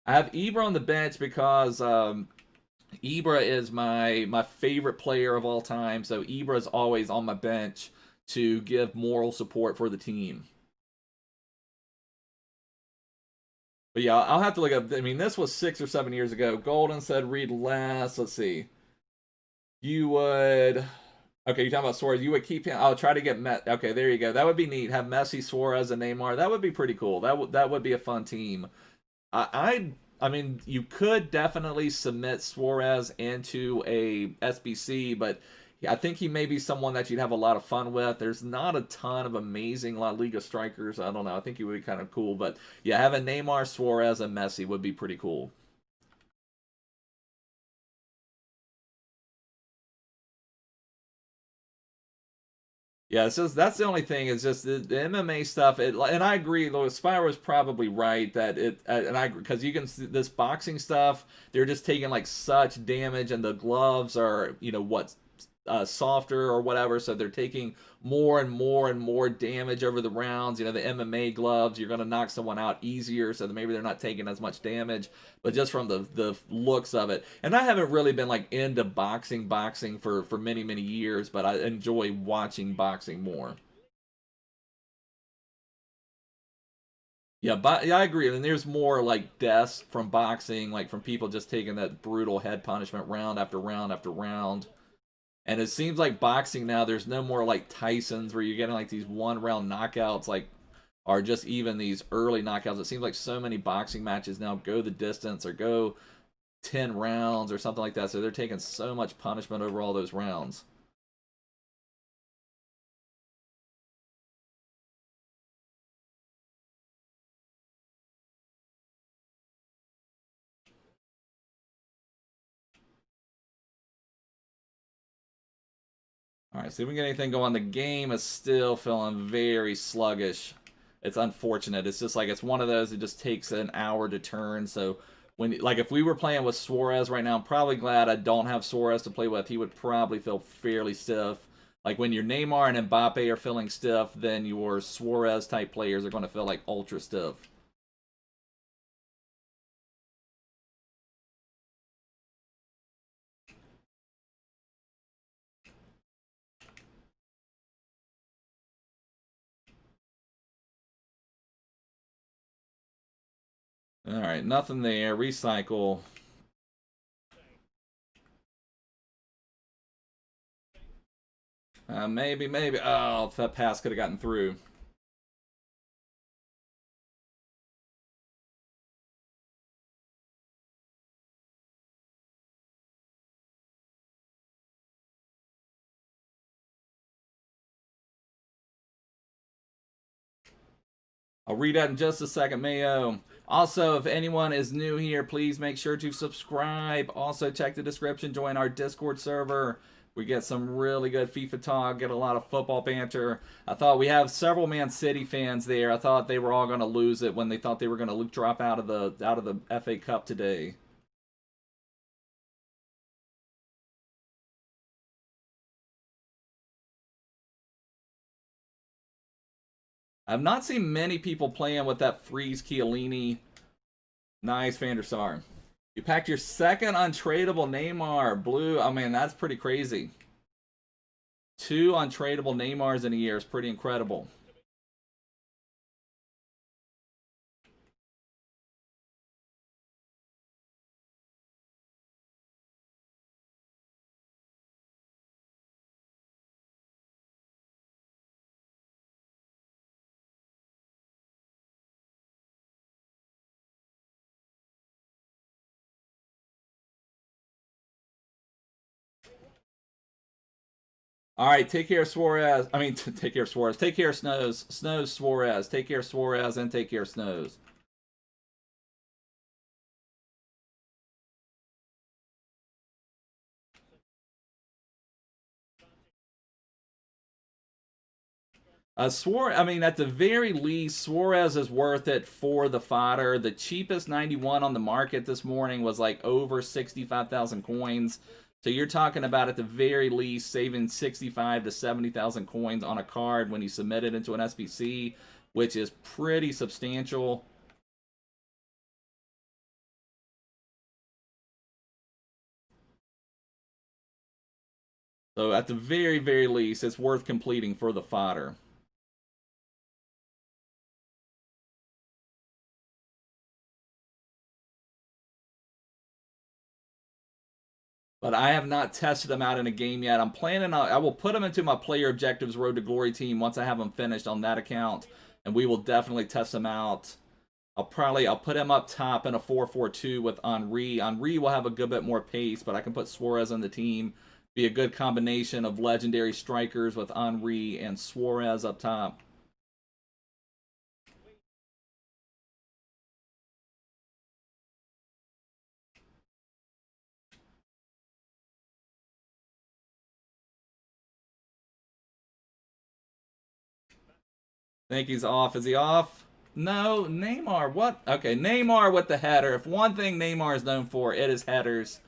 I have Ibra on the bench because Ibra is my favorite player of all time, so Ibra is always on my bench to give moral support for the team. But yeah, I'll have to look up. I mean, this was 6 or 7 years ago. Golden said read last. Let's see. You would. Okay, you're talking about Suarez. You would keep him. I'll try to get Met. Okay, there you go. That would be neat. Have Messi, Suarez, and Neymar. That would be pretty cool. That would be a fun team. I mean, you could definitely submit Suarez into a SBC, but I think he may be someone that you'd have a lot of fun with. There's not a ton of amazing La Liga strikers. I don't know. I think he would be kind of cool. But yeah, having Neymar, Suarez, and Messi would be pretty cool. Yeah, it's just that's the only thing. Is just the MMA stuff. And I agree. Though Spyro was probably right that and I because you can see this boxing stuff. They're just taking like such damage, and the gloves are what softer or whatever, so they're taking more and more and more damage over the rounds. The MMA gloves, you're going to knock someone out easier, so that maybe they're not taking as much damage. But just from the looks of it, and I haven't really been like into boxing for many years, but I enjoy watching boxing more. Yeah, but yeah, I agree. And there's more like deaths from boxing, like from people just taking that brutal head punishment round after round after round. And it seems like boxing now, there's no more like Tyson's where you're getting like these 1 round knockouts, like, or just even these early knockouts. It seems like so many boxing matches now go the distance or go 10 rounds or something like that. So they're taking so much punishment over all those rounds. All right, see if we can get anything going. The game is still feeling very sluggish. It's unfortunate. It's just like it's one of those. It just takes an hour to turn. So like if we were playing with Suarez right now, I'm probably glad I don't have Suarez to play with. He would probably feel fairly stiff. Like when your Neymar and Mbappe are feeling stiff, then your Suarez type players are going to feel like ultra stiff. All right, nothing there. Recycle. Maybe. Oh, that pass could have gotten through. I'll read that in just a second, Mayo. Also, if anyone is new here, please make sure to subscribe. Also, check the description. Join our Discord server. We get some really good FIFA talk, get a lot of football banter. I thought we have several Man City fans there. I thought they were all going to lose it when they thought they were going to drop out of the FA Cup today. I've not seen many people playing with that Freeze Chiellini Nice, Van der Sar. You packed your second untradeable Neymar. Blue. I mean, that's pretty crazy. 2 untradeable Neymars in a year is pretty incredible. All right, take care, Suarez. I mean, take care, Suarez. Take care, Snows. Snows, Suarez. Take care, Suarez, and take care, Snows. Suarez, I mean, at the very least, Suarez is worth it for the fodder. The cheapest 91 on the market this morning was like over 65,000 coins. So you're talking about, at the very least, saving 65 to 70,000 coins on a card when you submit it into an SBC, which is pretty substantial. So at the very, very least, it's worth completing for the fodder. But I have not tested them out in a game yet. I'm planning on, I will put them into my Player Objectives Road to Glory team once I have them finished on that account, and we will definitely test them out. I'll put him up top in a 4-4-2 with Henry. Henry will have a good bit more pace, but I can put Suarez on the team. Be a good combination of legendary strikers with Henry and Suarez up top. I think he's off. Is he off? No, Neymar. What? Okay, Neymar with the header. If one thing Neymar is known for, it is headers.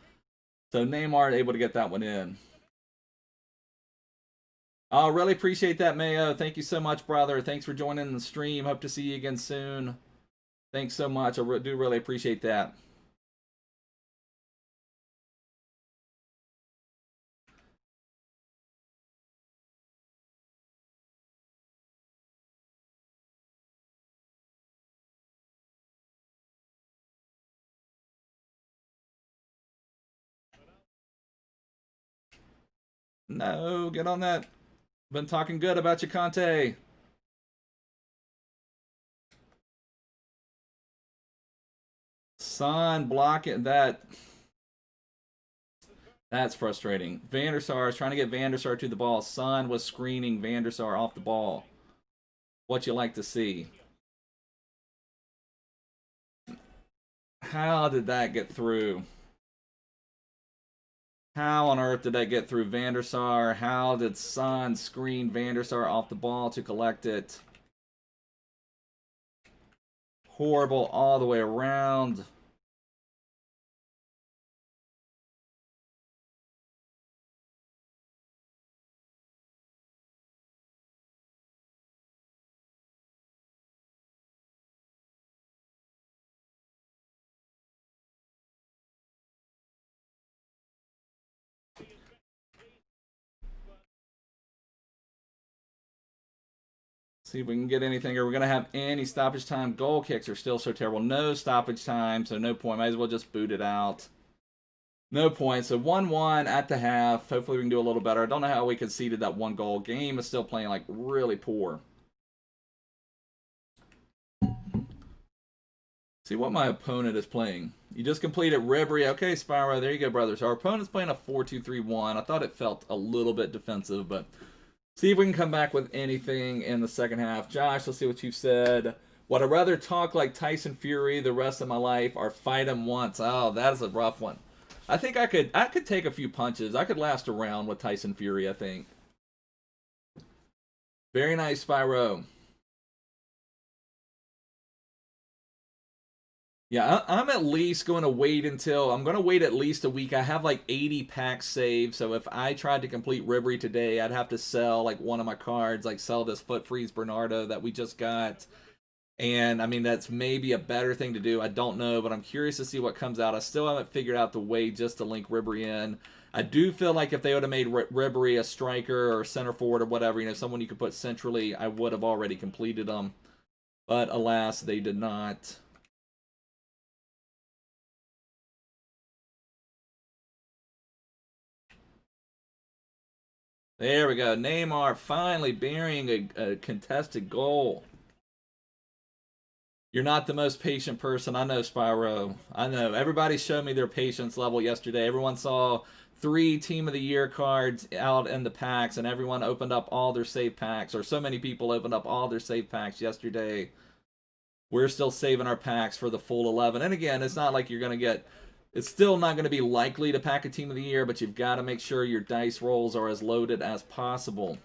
So Neymar able to get that one in. Oh, really appreciate that, Mayo. Thank you so much, brother. Thanks for joining the stream. Hope to see you again soon. Thanks so much. I do really appreciate that. No, get on that. Been talking good about you, Kante. Son blocking that. That's frustrating. Van der Sar is trying to get Van der Sar to the ball. Son was screening Van der Sar off the ball. What you like to see. How did that get through? How on earth did that get through Van der Sar? How did Son screen Van der Sar off the ball to collect it? Horrible all the way around. See if we can get anything. Are we going to have any stoppage time? Goal kicks are still so terrible. No stoppage time, so no point. Might as well just boot it out. No point. So 1-1 at the half. Hopefully we can do a little better. I don't know how we conceded that 1 goal. Game is still playing like really poor. See what my opponent is playing. You just completed Ribery. Okay, Spyro. There you go, brother. So our opponent's playing a 4-2-3-1. I thought it felt a little bit defensive, but see if we can come back with anything in the second half. Josh, let's see what you've said. Would I rather talk like Tyson Fury the rest of my life or fight him once? Oh, that is a rough one. I think I could take a few punches. I could last a round with Tyson Fury, I think. Very nice, Spyro. Yeah, I'm at least going to wait until, I'm going to wait at least a week. I have like 80 packs saved, so if I tried to complete Ribery today, I'd have to sell like one of my cards, like sell this Foot Freeze Bernardo that we just got. And I mean, that's maybe a better thing to do. I don't know, but I'm curious to see what comes out. I still haven't figured out the way just to link Ribery in. I do feel like if they would have made Ribery a striker or center forward or whatever, you know, someone you could put centrally, I would have already completed them. But alas, they did not. There we go. Neymar finally burying a contested goal. You're not the most patient person. I know, Spyro. I know. Everybody showed me their patience level yesterday. Everyone saw 3 Team of the Year cards out in the packs, and everyone opened up all their save packs, or so many people opened up all their save packs yesterday. We're still saving our packs for the full 11. And again, it's not like you're going to get... It's still not going to be likely to pack a Team of the Year, but you've got to make sure your dice rolls are as loaded as possible.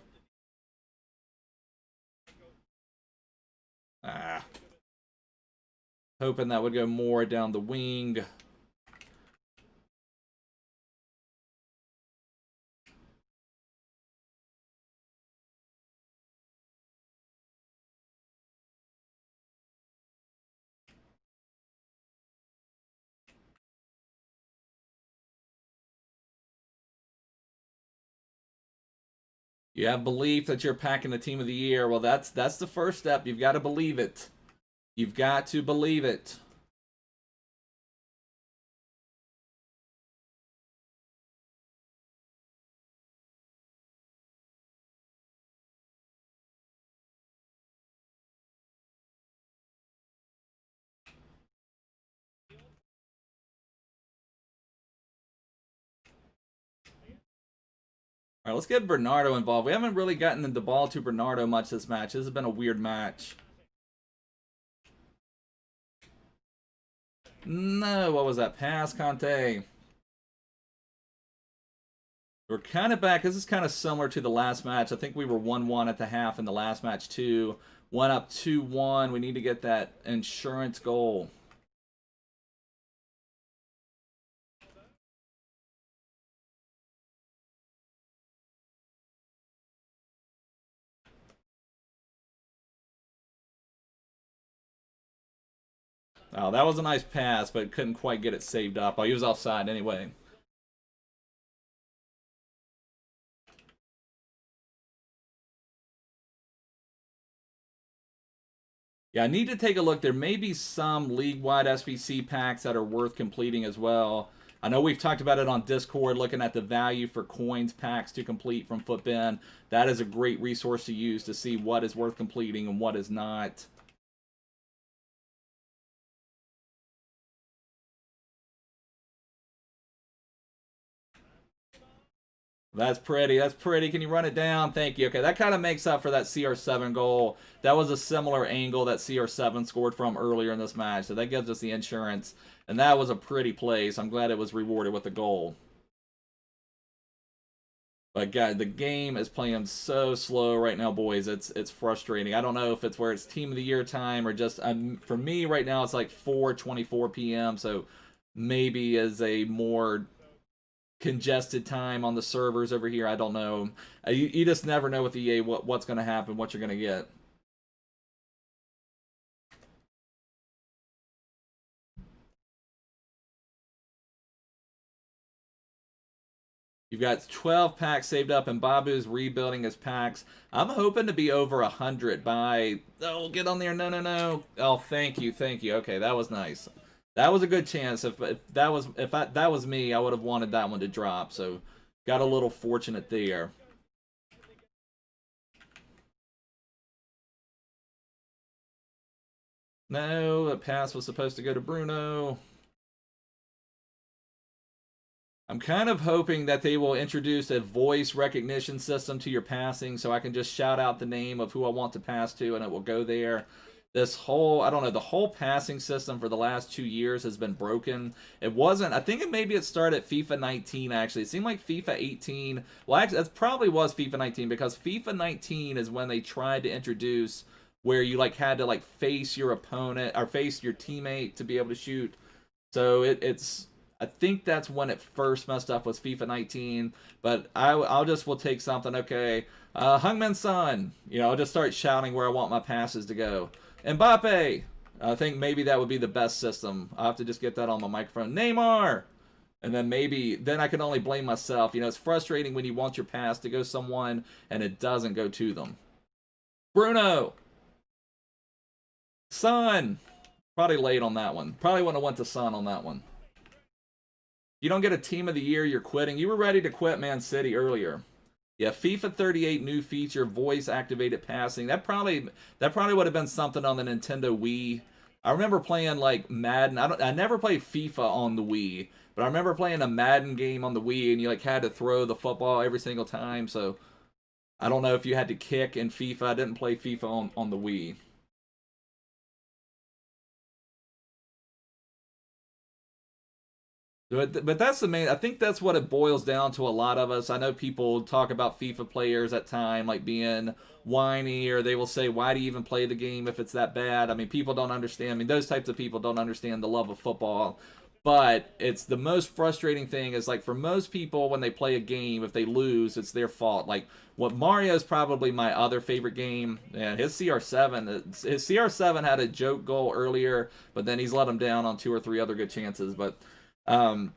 Hoping that would go more down the wing. You have belief that you're packing the Team of the Year. Well, that's the first step. You've got to believe it. You've got to believe it. All right, let's get Bernardo involved. We haven't really gotten the ball to Bernardo much this match. This has been a weird match. No, what was that pass, Kante? We're kind of back. This is kind of similar to the last match. I think we were 1-1 at the half in the last match too. Went up 2-1. We need to get that insurance goal. Oh, that was a nice pass, but couldn't quite get it saved up. Oh, he was offside anyway. Yeah, I need to take a look. There may be some league-wide SBC packs that are worth completing as well. I know we've talked about it on Discord, looking at the value for coins packs to complete from FUTBin. That is a great resource to use to see what is worth completing and what is not. That's pretty. That's pretty. Can you run it down? Thank you. Okay, that kind of makes up for that CR7 goal. That was a similar angle that CR7 scored from earlier in this match. So that gives us the insurance. And that was a pretty play. So I'm glad it was rewarded with a goal. But God, the game is playing so slow right now, boys. It's frustrating. I don't know if it's where it's Team of the Year time or just for me right now it's like 4:24 p.m. So maybe is a more congested time on the servers over here. I don't know. You just never know with EA what's going to happen, what you're going to get. You've got 12 packs saved up, and Babu's rebuilding his packs. I'm hoping to be over 100 by... Oh, get on there. No, no, no. Oh, thank you. Thank you. Okay, that was nice. That was a good chance. If that was me, I would have wanted that one to drop. So, got a little fortunate there. No, the pass was supposed to go to Bruno. I'm kind of hoping that they will introduce a voice recognition system to your passing so I can just shout out the name of who I want to pass to and it will go there. This whole, I don't know, the whole passing system for the last 2 years has been broken. It wasn't, I think maybe it started at FIFA 19 actually. It seemed like FIFA 18, well actually that probably was FIFA 19 because FIFA 19 is when they tried to introduce where you like had to like face your opponent or face your teammate to be able to shoot. So it's I think that's when it first messed up, was FIFA 19. But we'll take something. Okay, Heung Min Son. I'll just start shouting where I want my passes to go. Mbappe. I think maybe that would be the best system. I'll have to just get that on my microphone. Neymar. And then I can only blame myself. It's frustrating when you want your pass to go someone and it doesn't go to them. Bruno. Son. Probably late on that one. Probably wouldn't have went to Son on that one. You don't get a team of the year, you're quitting. You were ready to quit Man City earlier. Yeah, FIFA 38 new feature, voice activated passing. That probably would have been something on the Nintendo Wii. I remember playing like Madden. I never played FIFA on the Wii, but I remember playing a Madden game on the Wii, and you like had to throw the football every single time. So I don't know if you had to kick in FIFA. I didn't play FIFA on the Wii. But that's the main. I think that's what it boils down to. A lot of us. I know people talk about FIFA players at time like being whiny, or they will say, "Why do you even play the game if it's that bad?" I mean, people don't understand. I mean, those types of people don't understand the love of football. But it's the most frustrating thing is like for most people when they play a game, if they lose, it's their fault. Like what Mario's probably my other favorite game, and his CR7 had a joke goal earlier, but then he's let him down on 2 or 3 other good chances. But I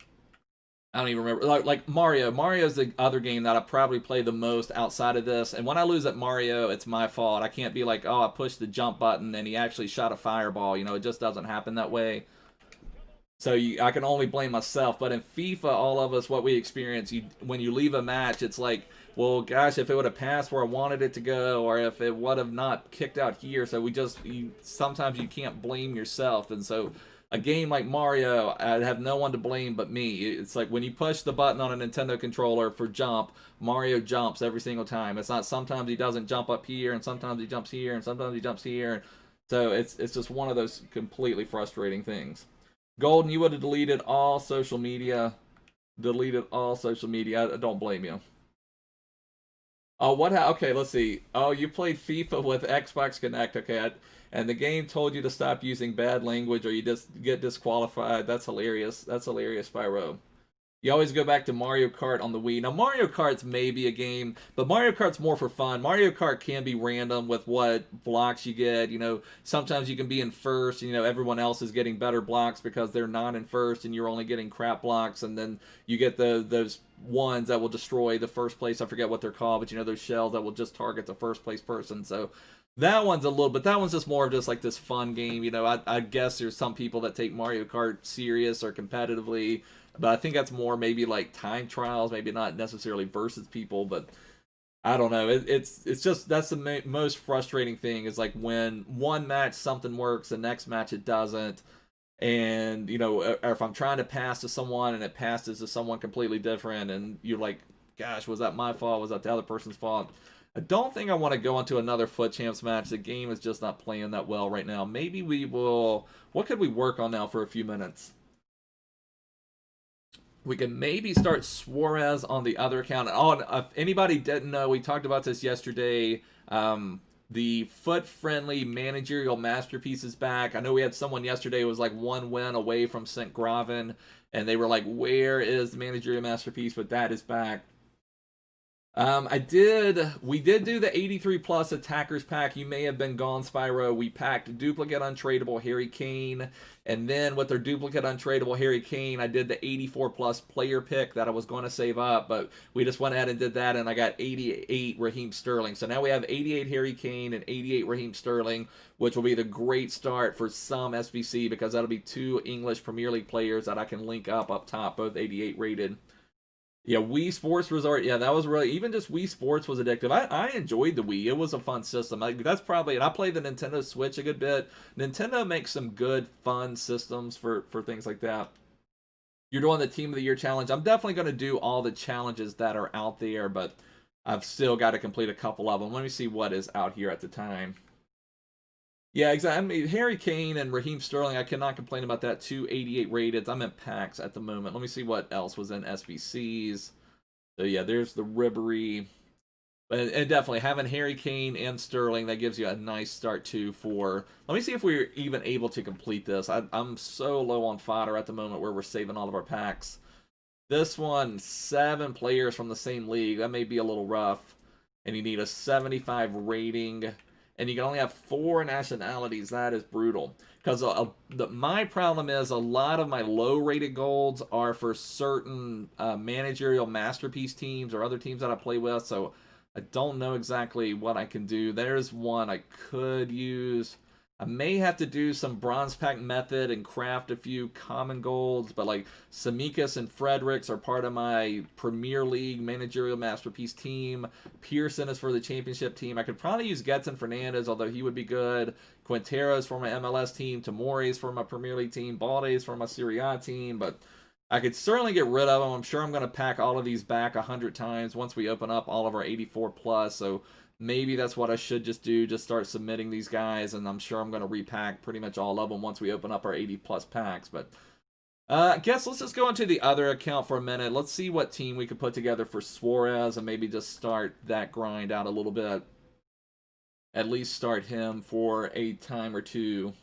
don't even remember. Like Mario. Mario's the other game that I probably play the most outside of this. And when I lose at Mario, it's my fault. I can't be like, oh, I pushed the jump button and he actually shot a fireball. It just doesn't happen that way. So I can only blame myself. But in FIFA, all of us, what we experience, when you leave a match, it's like, well, gosh, if it would have passed where I wanted it to go, or if it would have not kicked out here. So sometimes you can't blame yourself. And so a game like Mario, I have no one to blame but me. It's like when you push the button on a Nintendo controller for jump, Mario jumps every single time. It's not sometimes he doesn't jump up here, and sometimes he jumps here, and sometimes he jumps here. So it's just one of those completely frustrating things. Golden, you would have deleted all social media. Deleted all social media. I don't blame you. Oh, okay, let's see. Oh, you played FIFA with Xbox Connect. Okay, and the game told you to stop using bad language or you just get disqualified. That's hilarious. That's hilarious, Spyro. You always go back to Mario Kart on the Wii. Now, Mario Kart's maybe a game, but Mario Kart's more for fun. Mario Kart can be random with what blocks you get. Sometimes you can be in first, everyone else is getting better blocks because they're not in first and you're only getting crap blocks. And then you get those ones that will destroy the first place. I forget what they're called, but those shells that will just target the first place person. So that one's but that one's just more of just like this fun game. I guess there's some people that take Mario Kart serious or competitively, but I think that's more maybe like time trials, maybe not necessarily versus people, but I don't know. It's just, that's the most frustrating thing is like when one match something works, the next match it doesn't. And, or if I'm trying to pass to someone and it passes to someone completely different and you're like, gosh, was that my fault? Was that the other person's fault? I don't think I want to go into another FUT Champs match. The game is just not playing that well right now. Maybe we will, what could we work on now for a few minutes? We can maybe start Suarez on the other account. Oh, if anybody didn't know, we talked about this yesterday. The FUT-friendly managerial masterpiece is back. I know we had someone yesterday who was like 1 win away from St. Graven, and they were like, where is the managerial masterpiece? But that is back. We did do the 83 plus attackers pack. You may have been gone, Spyro. We packed duplicate untradeable Harry Kane, and then with their duplicate untradeable Harry Kane, I did the 84 plus player pick that I was going to save up, but we just went ahead and did that, and I got 88 Raheem Sterling. So now we have 88 Harry Kane and 88 Raheem Sterling, which will be the great start for some SBC because that'll be 2 English Premier League players that I can link up top, both 88 rated. Yeah, Wii Sports Resort. Yeah, that was really, even just Wii Sports was addictive. I enjoyed the Wii. It was a fun system. That's probably, and I played the Nintendo Switch a good bit. Nintendo makes some good, fun systems for things like that. You're doing the Team of the Year challenge. I'm definitely going to do all the challenges that are out there, but I've still got to complete a couple of them. Let me see what is out here at the time. Yeah, exactly. I mean, Harry Kane and Raheem Sterling, I cannot complain about that. 288 rated. I'm in packs at the moment. Let me see what else was in SBCs. So, yeah, there's the Ribery. And definitely having Harry Kane and Sterling, that gives you a nice start too for... Let me see if we're even able to complete this. I'm so low on fodder at the moment where we're saving all of our packs. This one, 7 players from the same league. That may be a little rough. And you need a 75 rating. And you can only have 4 nationalities. That is brutal. Because my problem is a lot of my low-rated golds are for certain managerial masterpiece teams or other teams that I play with. So I don't know exactly what I can do. There's one I could use. I may have to do some bronze pack method and craft a few common golds, but like Samikas and Fredericks are part of my Premier League managerial masterpiece team. Pearson is for the championship team. I could probably use Getson Fernandez, although he would be good. Quintero's for my MLS team. Tamori's for my Premier League team. Balde's for my Serie A team, but I could certainly get rid of them. I'm sure I'm going to pack all of these back 100 times once we open up all of our 84 plus. So maybe that's what I should just do. Just start submitting these guys, and I'm sure I'm going to repack pretty much all of them once we open up our 80 plus packs. But I guess let's just go into the other account for a minute. Let's see what team we could put together for Suarez and maybe just start that grind out a little bit. At least start him for a time or two.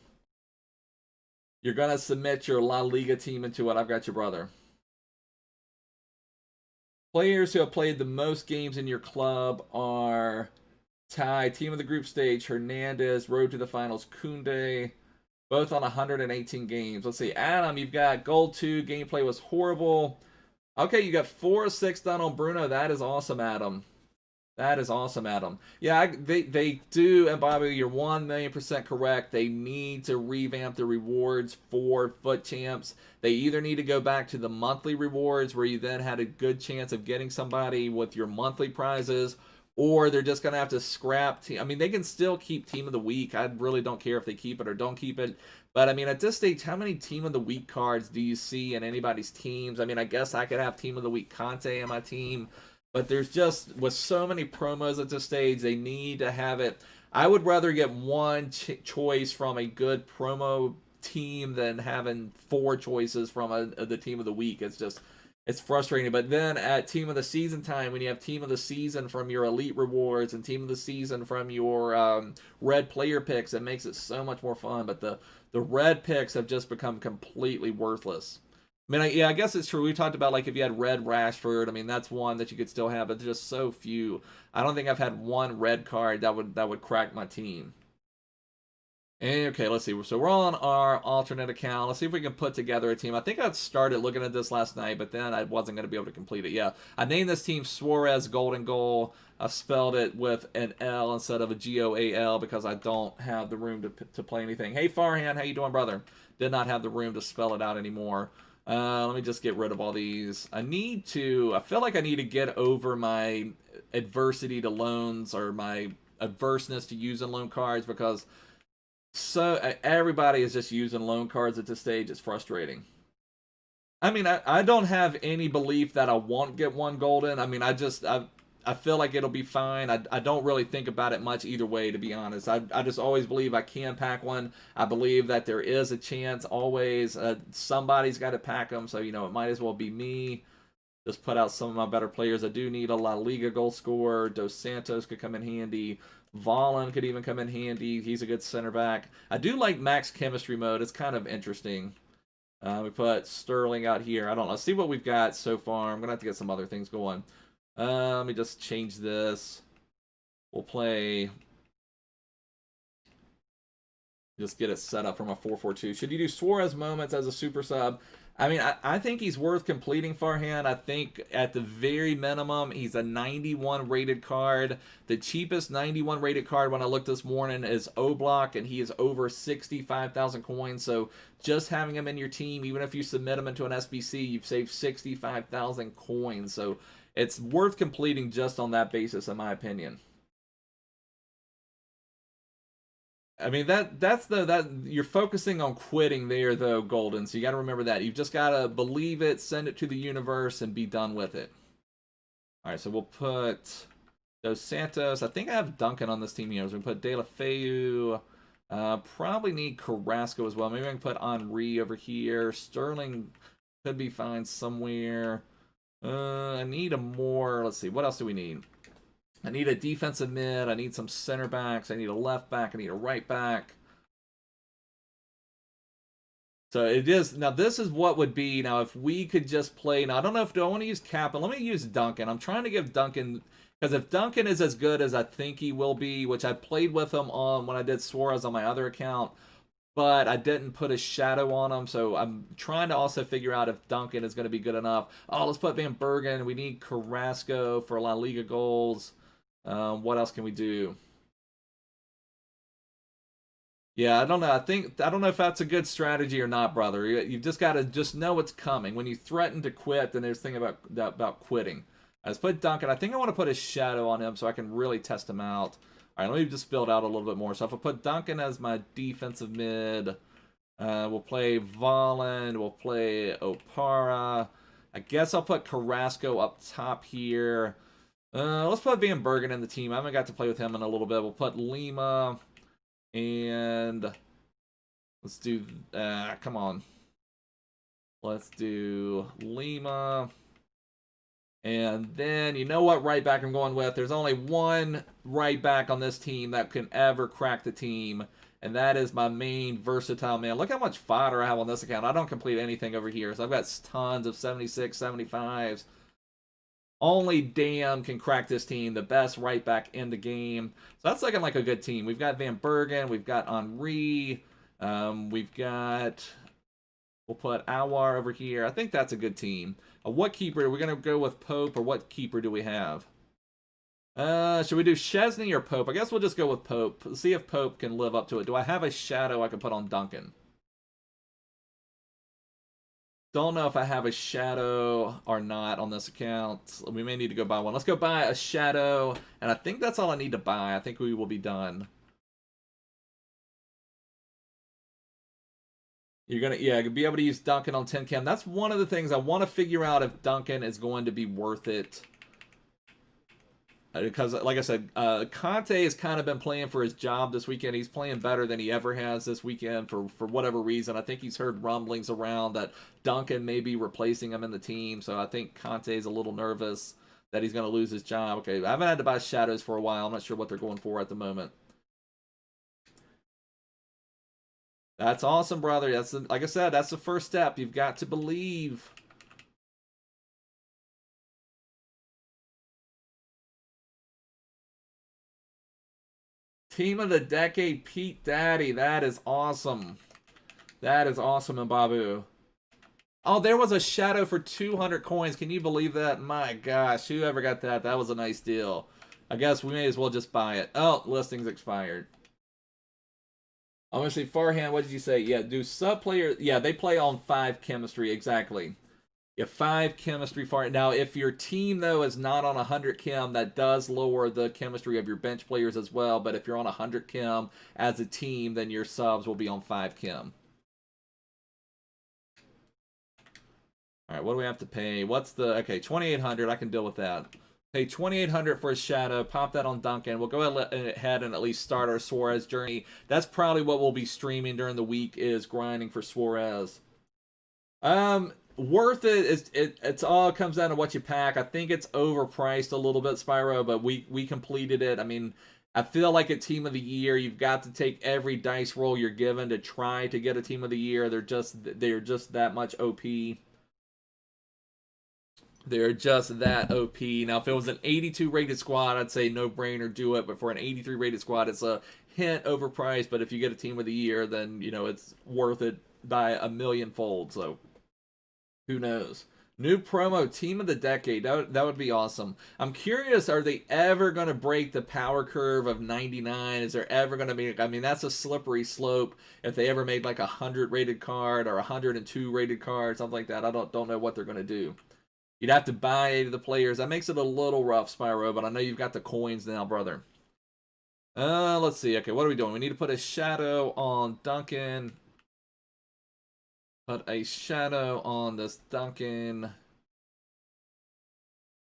You're going to submit your La Liga team into it. I've got your brother. Players who have played the most games in your club are Ty, team of the group stage, Hernandez, road to the finals, Kunde, both on 118 games. Let's see, Adam, you've got gold 2, gameplay was horrible. Okay, you got 4 of 6 done on Bruno. That is awesome, Adam. That is awesome, Adam. Yeah, they do, and Bobby, you're 1,000,000% correct. They need to revamp the rewards for FUT Champs. They either need to go back to the monthly rewards where you then had a good chance of getting somebody with your monthly prizes, or they're just going to have to scrap I mean, they can still keep Team of the Week. I really don't care if they keep it or don't keep it. But, I mean, at this stage, how many Team of the Week cards do you see in anybody's teams? I mean, I guess I could have Team of the Week Kante in my team. But there's just, with so many promos at this stage, they need to have it. I would rather get one choice from a good promo team than having 4 choices from the team of the week. It's just, it's frustrating. But then at team of the season time, when you have team of the season from your elite rewards and team of the season from your red player picks, it makes it so much more fun. But the red picks have just become completely worthless. I mean, yeah, I guess it's true. We talked about, like, if you had red Rashford, I mean, that's one that you could still have, but there's just so few. I don't think I've had one red card that would crack my team. And, okay, let's see. So we're on our alternate account. Let's see if we can put together a team. I think I started looking at this last night, but then I wasn't going to be able to complete it. Yeah, I named this team Suarez Golden Goal. I spelled it with an L instead of a G-O-A-L because I don't have the room to play anything. Hey, Farhan, how you doing, brother? Did not have the room to spell it out anymore. Let me just get rid of all these. I feel like I need to get over my adversity to loans or my averseness to using loan cards because everybody is just using loan cards at this stage. It's frustrating. I mean, I don't have any belief that I won't get one golden. I mean, I feel like it'll be fine. I don't really think about it much either way, to be honest. I just always believe I can pack one. I believe that there is a chance always. Somebody's got to pack them, so, you know, it might as well be me. Just put out some of my better players. I do need a La Liga goal scorer. Dos Santos could come in handy. Valen could even come in handy. He's a good center back. I do like max chemistry mode. It's kind of interesting. We put Sterling out here. I don't know. Let's see what we've got so far. I'm going to have to get some other things going. Let me just change this. We'll play. Just get it set up from a 4-4-2. Should you do Suarez moments as a super sub? I mean, I think he's worth completing, Farhan. I think at the very minimum, he's a 91 rated card. The cheapest 91 rated card when I looked this morning is Oblak, and he is over 65,000 coins. So just having him in your team, even if you submit him into an SBC, you've saved 65,000 coins. So it's worth completing just on that basis, in my opinion. I mean, that's you're focusing on quitting there, though, Golden. So you got to remember that. You've just got to believe it, send it to the universe, and be done with it. All right, so we'll put Dos Santos. I think I have Duncan on this team here. So we put De La Feu. Probably need Carrasco as well. Maybe I can put Henry over here. Sterling could be fine somewhere. I need a more. Let's see. What else do we need? I need a defensive mid. I need some center backs. I need a left back. I need a right back. So it is, now this is what would be, now if we could just play, now I don't know if, do I want to use Kaplan? Let me use Duncan. I'm trying to give Duncan, because if Duncan is as good as I think he will be, which I played with him on when I did Suarez on my other account, but I didn't put a shadow on him, so I'm trying to also figure out if Duncan is going to be good enough. Oh, let's put Van Bergen. We need Carrasco for La Liga goals. What else can we do? Yeah, I don't know. I don't know if that's a good strategy or not, brother. You've just got to just know it's coming. When you threaten to quit, then there's thing about quitting. Let's put Duncan. I think I want to put a shadow on him so I can really test him out. All right, let me just build out a little bit more. So if I put Duncan as my defensive mid, we'll play Volland, we'll play Opara. I guess I'll put Carrasco up top here. Let's put Van Bergen in the team. I haven't got to play with him in a little bit. We'll put Lima. And let's do, come on. Let's do Lima. And then, you know what right back I'm going with? There's only one right back on this team that can ever crack the team. And that is my main versatile man. Look how much fodder I have on this account. I don't complete anything over here. So I've got tons of 76, 75s. Only Dam can crack this team, the best right back in the game. So that's looking like a good team. We've got Van Bergen, we've got Henry, we've got, we'll put Awar over here. I think that's a good team. What keeper? Are we going to go with Pope, or what keeper do we have? Should we do Chesney or Pope? I guess we'll just go with Pope. Let's see if Pope can live up to it. Do I have a shadow I can put on Duncan? Don't know if I have a shadow or not on this account. We may need to go buy one. Let's go buy a shadow, and I think that's all I need to buy. I think we will be done. You're gonna, yeah, be able to use Duncan on 10 cam. That's one of the things I want to figure out, if Duncan is going to be worth it. Because, like I said, Kante has kind of been playing for his job this weekend. He's playing better than he ever has this weekend for whatever reason. I think he's heard rumblings around that Duncan may be replacing him in the team. So I think Kante is a little nervous that he's going to lose his job. Okay, I haven't had to buy shadows for a while. I'm not sure what they're going for at the moment. That's awesome, brother. That's like I said, that's the first step. You've got to believe. Team of the Decade, petedaddy. That is awesome. That is awesome, Mbabu. Oh, there was a shadow for 200 coins. Can you believe that? My gosh, whoever got that, that was a nice deal. I guess we may as well just buy it. Oh, listing's expired. I'm going to say Farhan, what did you say? Yeah, do sub-players... Yeah, they play on 5 chemistry, exactly. Yeah, 5 chemistry for it. Now, if your team, though, is not on 100 chem, that does lower the chemistry of your bench players as well. But if you're on 100 chem as a team, then your subs will be on 5 chem. All right, what do we have to pay? What's the... Okay, 2,800. I can deal with that. Pay 2,800 for a shadow. Pop that on Duncan. We'll go ahead and at least start our Suarez journey. That's probably what we'll be streaming during the week, is grinding for Suarez. Worth it. It's all comes down to what you pack. I think it's overpriced a little bit, Spyro, but we completed it. I mean, I feel like a team of the year, you've got to take every dice roll you're given to try to get a team of the year. They're just that much OP. They're just that OP. Now, if it was an 82 rated squad, I'd say no brainer, do it. But for an 83 rated squad, it's a hint overpriced. But if you get a team of the year, then you know it's worth it by a millionfold. So who knows? New promo, team of the decade. That would be awesome. I'm curious, are they ever going to break the power curve of 99? Is there ever going to be... I mean, that's a slippery slope. If they ever made like a 100 rated card or a 102 rated card, something like that, I don't know what they're going to do. You'd have to buy 8 of the players. That makes it a little rough, Spyro, but I know you've got the coins now, brother. Let's see. Okay, what are we doing? We need to put a shadow on Duncan. Put a shadow on this Duncan.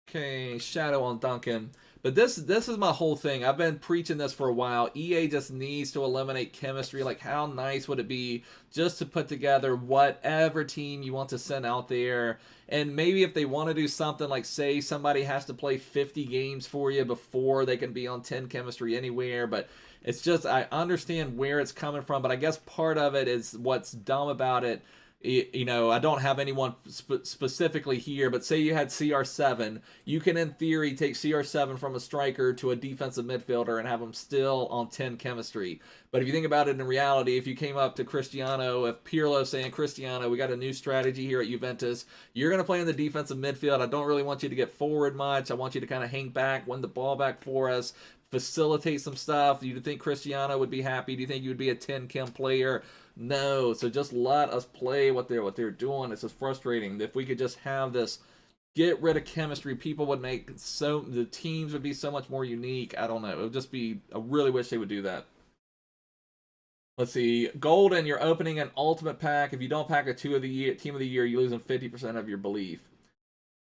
Okay, shadow on Duncan. But this is my whole thing. I've been preaching this for a while. EA just needs to eliminate chemistry. Like, how nice would it be just to put together whatever team you want to send out there? And maybe if they want to do something like, say, somebody has to play 50 games for you before they can be on 10 chemistry anywhere. But it's just, I understand where it's coming from. But I guess part of it is what's dumb about it. You know, I don't have anyone specifically here, but say you had CR7, you can in theory take CR7 from a striker to a defensive midfielder and have them still on 10 chemistry. But if you think about it in reality, if you came up to Cristiano, if Pirlo saying, Cristiano, we got a new strategy here at Juventus, you're going to play in the defensive midfield. I don't really want you to get forward much. I want you to kind of hang back, win the ball back for us, facilitate some stuff. Do you think Cristiano would be happy? Do you think you would be a 10 chem player? No. So just let us play what they're doing. It's just frustrating. If we could just have this, get rid of chemistry, people would make the teams would be so much more unique. I don't know. It would just be, I really wish they would do that. Let's see. Golden, you're opening an ultimate pack. If you don't pack a team of the year, you're losing 50% of your belief.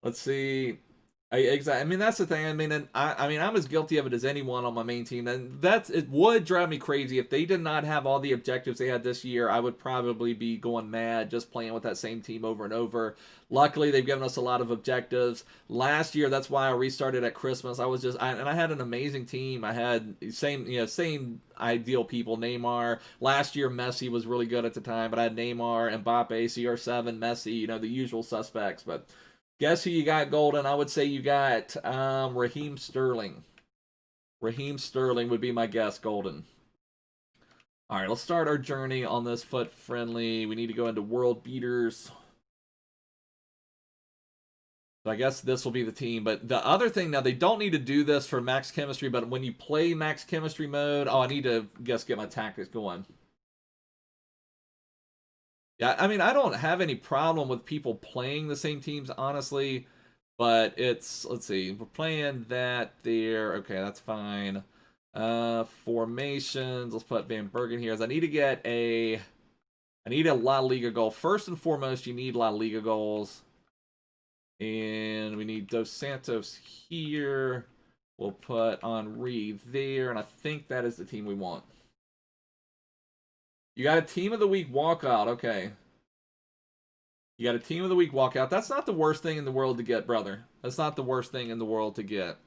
Let's see. Exactly. I mean, that's the thing. I mean, I'm as guilty of it as anyone on my main team. And it would drive me crazy if they did not have all the objectives they had this year. I would probably be going mad just playing with that same team over and over. Luckily, they've given us a lot of objectives. Last year, that's why I restarted at Christmas. I had an amazing team. I had same ideal people. Neymar. Last year, Messi was really good at the time, but I had Neymar, Mbappe, CR7, Messi. The usual suspects, but. Guess who you got, Golden? I would say you got Raheem Sterling. Raheem Sterling would be my guess, Golden. All right, let's start our journey on this FUT friendly. We need to go into world beaters. So I guess this will be the team. But the other thing, now they don't need to do this for max chemistry, but when you play max chemistry mode, I need to get my tactics going. Yeah, I mean, I don't have any problem with people playing the same teams, honestly. But let's see, we're playing that there. Okay, that's fine. Formations, let's put Van Bergen here. I need a La Liga goal. First and foremost, you need La Liga goals. And we need Dos Santos here. We'll put Henry there. And I think that is the team we want. You got a team of the week walkout. Okay. You got a team of the week walkout. That's not the worst thing in the world to get, brother. That's not the worst thing in the world to get.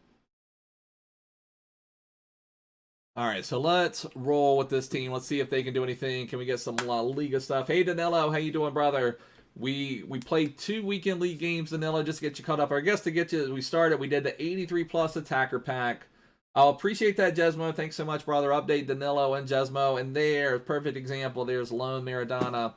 All right, so let's roll with this team. Let's see if they can do anything. Can we get some La Liga stuff? Hey, Danilo, how you doing, brother? We played 2 weekend league games, Danilo, just to get you caught up. I guess to get you, we did the 83 plus attacker pack. I'll appreciate that, Jesmo. Thanks so much, brother. Update Danilo and Jesmo. And there, perfect example. There's Lone Maradona.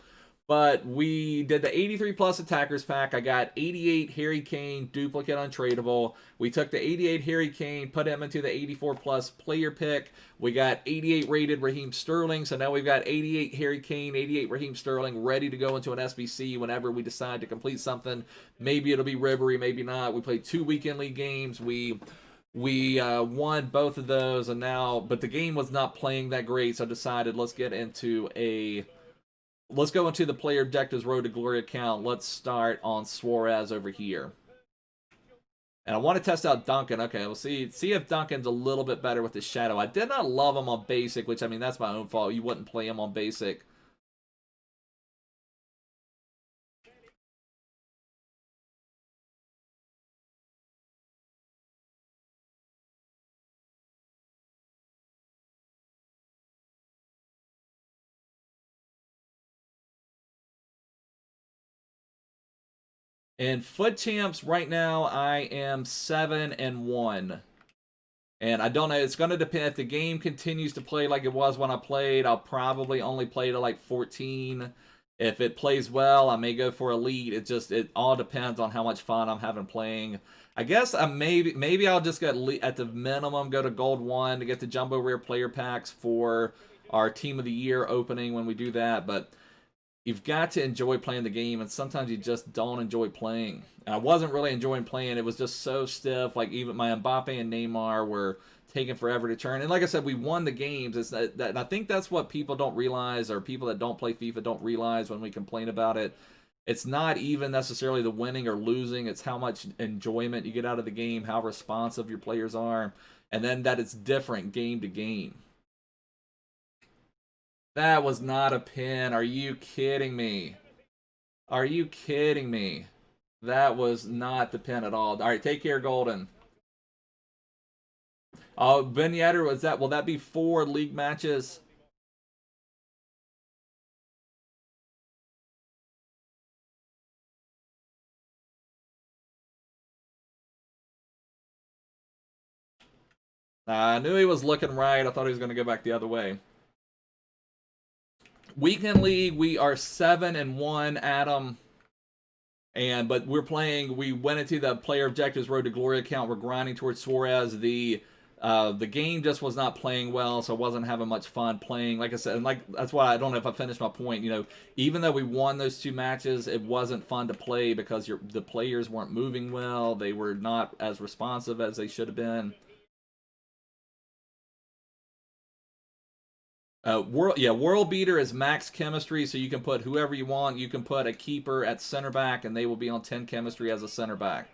But we did the 83 plus attackers pack. I got 88 Harry Kane, duplicate untradeable. We took the 88 Harry Kane, put him into the 84 plus player pick. We got 88 rated Raheem Sterling. So now we've got 88 Harry Kane, 88 Raheem Sterling ready to go into an SBC whenever we decide to complete something. Maybe it'll be Ribery, maybe not. We played 2 weekend league games. We won both of those, and now, but the game was not playing that great, so I decided let's go into the player objectives road to glory account. Let's start on Suarez over here. And I want to test out Duncan. Okay, we'll see if Duncan's a little bit better with his shadow. I did not love him on basic, which, I mean, that's my own fault. You wouldn't play him on basic. And FUT Champs, right now, I am 7-1. And I don't know, it's going to depend. If the game continues to play like it was when I played, I'll probably only play to like 14. If it plays well, I may go for Elite. It all depends on how much fun I'm having playing. I guess maybe I'll just get at the minimum go to Gold 1 to get the Jumbo Rare Player Packs for our Team of the Year opening when we do that. But you've got to enjoy playing the game, and sometimes you just don't enjoy playing. And I wasn't really enjoying playing. It was just so stiff. Like, even my Mbappe and Neymar were taking forever to turn. And like I said, we won the games. And I think that's what people don't realize, or people that don't play FIFA don't realize when we complain about it. It's not even necessarily the winning or losing. It's how much enjoyment you get out of the game, how responsive your players are, and then that it's different game to game. That was not a pin. Are you kidding me? Are you kidding me? That was not the pin at all. All right, take care, Golden. Oh, Ben Yedder, was that? Will that be 4 league matches? I knew he was looking right. I thought he was going to go back the other way. Weekend League, we are 7-1, Adam. But we're playing. We went into the player objectives road to glory account. We're grinding towards Suarez. The game just was not playing well, so I wasn't having much fun playing. Like I said, and that's why I don't know if I finished my point. You know, even though we won those 2 matches, it wasn't fun to play because the players weren't moving well. They were not as responsive as they should have been. World beater is max chemistry, so you can put whoever you want. You can put a keeper at center back, and they will be on 10 chemistry as a center back.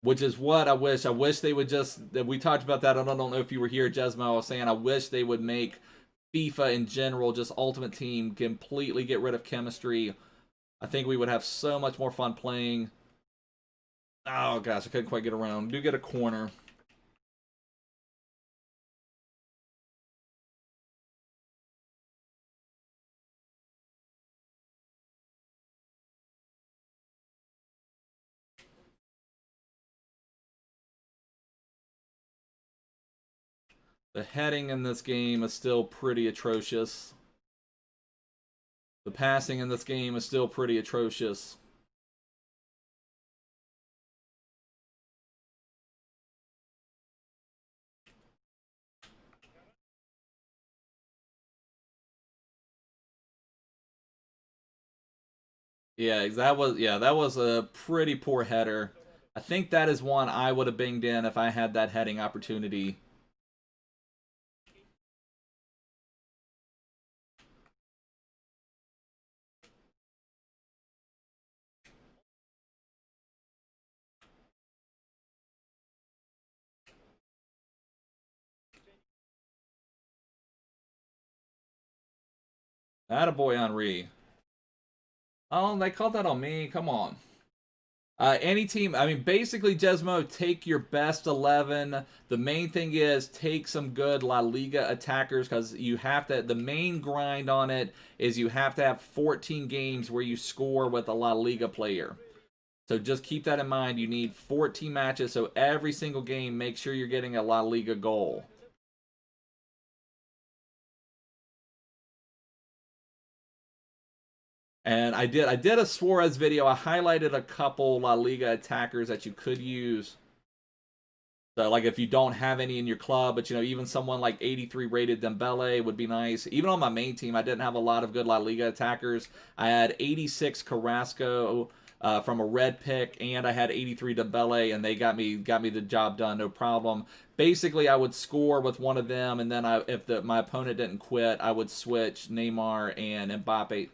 Which is what I wish. I wish they would just. We talked about that. I don't know if you were here, Jesmo. I was saying I wish they would make FIFA in general, just Ultimate Team, completely get rid of chemistry. I think we would have so much more fun playing. Oh, gosh, I couldn't quite get around. Do get a corner. The heading in this game is still pretty atrocious. The passing in this game is still pretty atrocious. Yeah, that was a pretty poor header. I think that is one I would have binged in if I had that heading opportunity. Attaboy Henry. Oh, they called that on me. Come on. Any team, I mean, basically, Jesmo, take your best 11. The main thing is take some good La Liga attackers because you have to, the main grind on it is you have to have 14 games where you score with a La Liga player. So just keep that in mind. You need 14 matches, so every single game, make sure you're getting a La Liga goal. And I did a Suarez video. I highlighted a couple La Liga attackers that you could use. So, like, if you don't have any in your club, but, you know, even someone like 83 rated Dembele would be nice. Even on my main team, I didn't have a lot of good La Liga attackers. I had 86 Carrasco from a red pick, and I had 83 Dembele, and they got me the job done, no problem. Basically, I would score with one of them, and then if my opponent didn't quit, I would switch Neymar and Mbappe.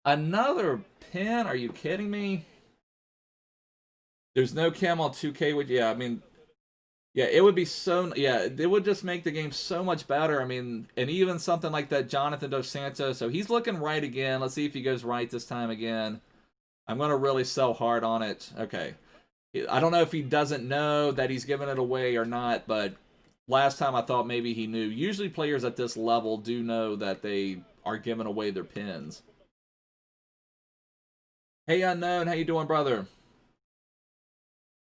Another pin? Are you kidding me? There's no cam on 2K. I mean, yeah, it would be so. Yeah, it would just make the game so much better. I mean, and even something like that, Jonathan Dos Santos. So he's looking right again. Let's see if he goes right this time again. I'm going to really sell hard on it. Okay. I don't know if he doesn't know that he's giving it away or not, but last time I thought maybe he knew. Usually players at this level do know that they are giving away their pins. Hey, Unknown, how you doing, brother?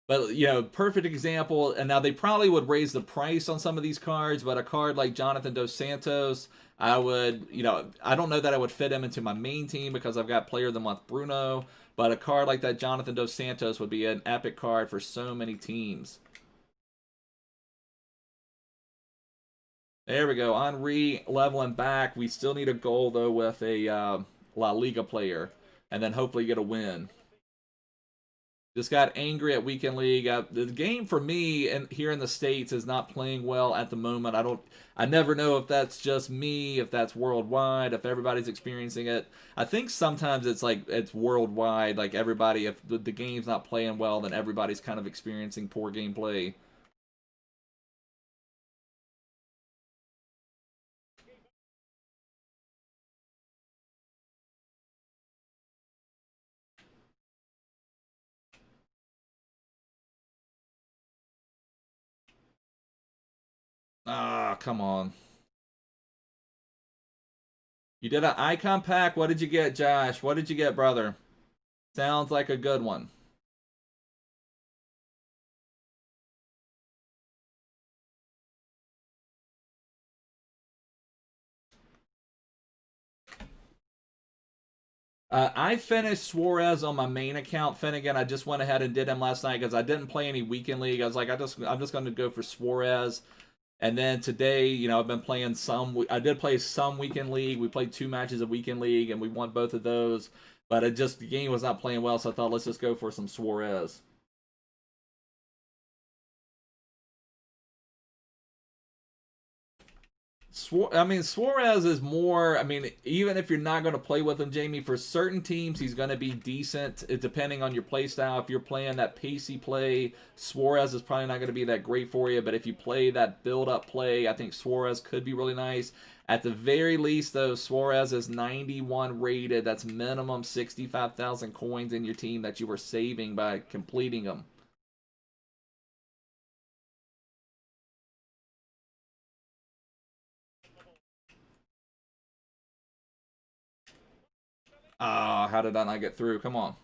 But, you know, perfect example. And now they probably would raise the price on some of these cards, but a card like Jonathan Dos Santos, I would, you know, I don't know that I would fit him into my main team because I've got Player of the Month Bruno, but a card like that Jonathan Dos Santos would be an epic card for so many teams. There we go. Henry leveling back. We still need a goal, though, with a La Liga player. And then hopefully get a win. Just got angry at Weekend League. The game for me and here in the States is not playing well at the moment. I never know if that's just me, if that's worldwide, if everybody's experiencing it. I think sometimes it's like it's worldwide. Like everybody, if the game's not playing well, then everybody's kind of experiencing poor gameplay. Ah, come on. You did an icon pack? What did you get, Josh? What did you get, brother? Sounds like a good one. I finished Suarez on my main account. Finnegan, I just went ahead and did him last night because I didn't play any Weekend League. I was like, I'm just going to go for Suarez. And then today, you know, I've been playing some. I did play some Weekend League. We played 2 matches of Weekend League, and we won both of those. But the game was not playing well, so I thought let's just go for some Suarez. Suarez is more. I mean, even if you're not going to play with him, Jamie, for certain teams, he's going to be decent. Depending on your play style. If you're playing that pacey play, Suarez is probably not going to be that great for you. But if you play that build-up play, I think Suarez could be really nice. At the very least, though, Suarez is 91 rated. That's minimum 65,000 coins in your team that you were saving by completing them. Ah, how did I not get through? Come on.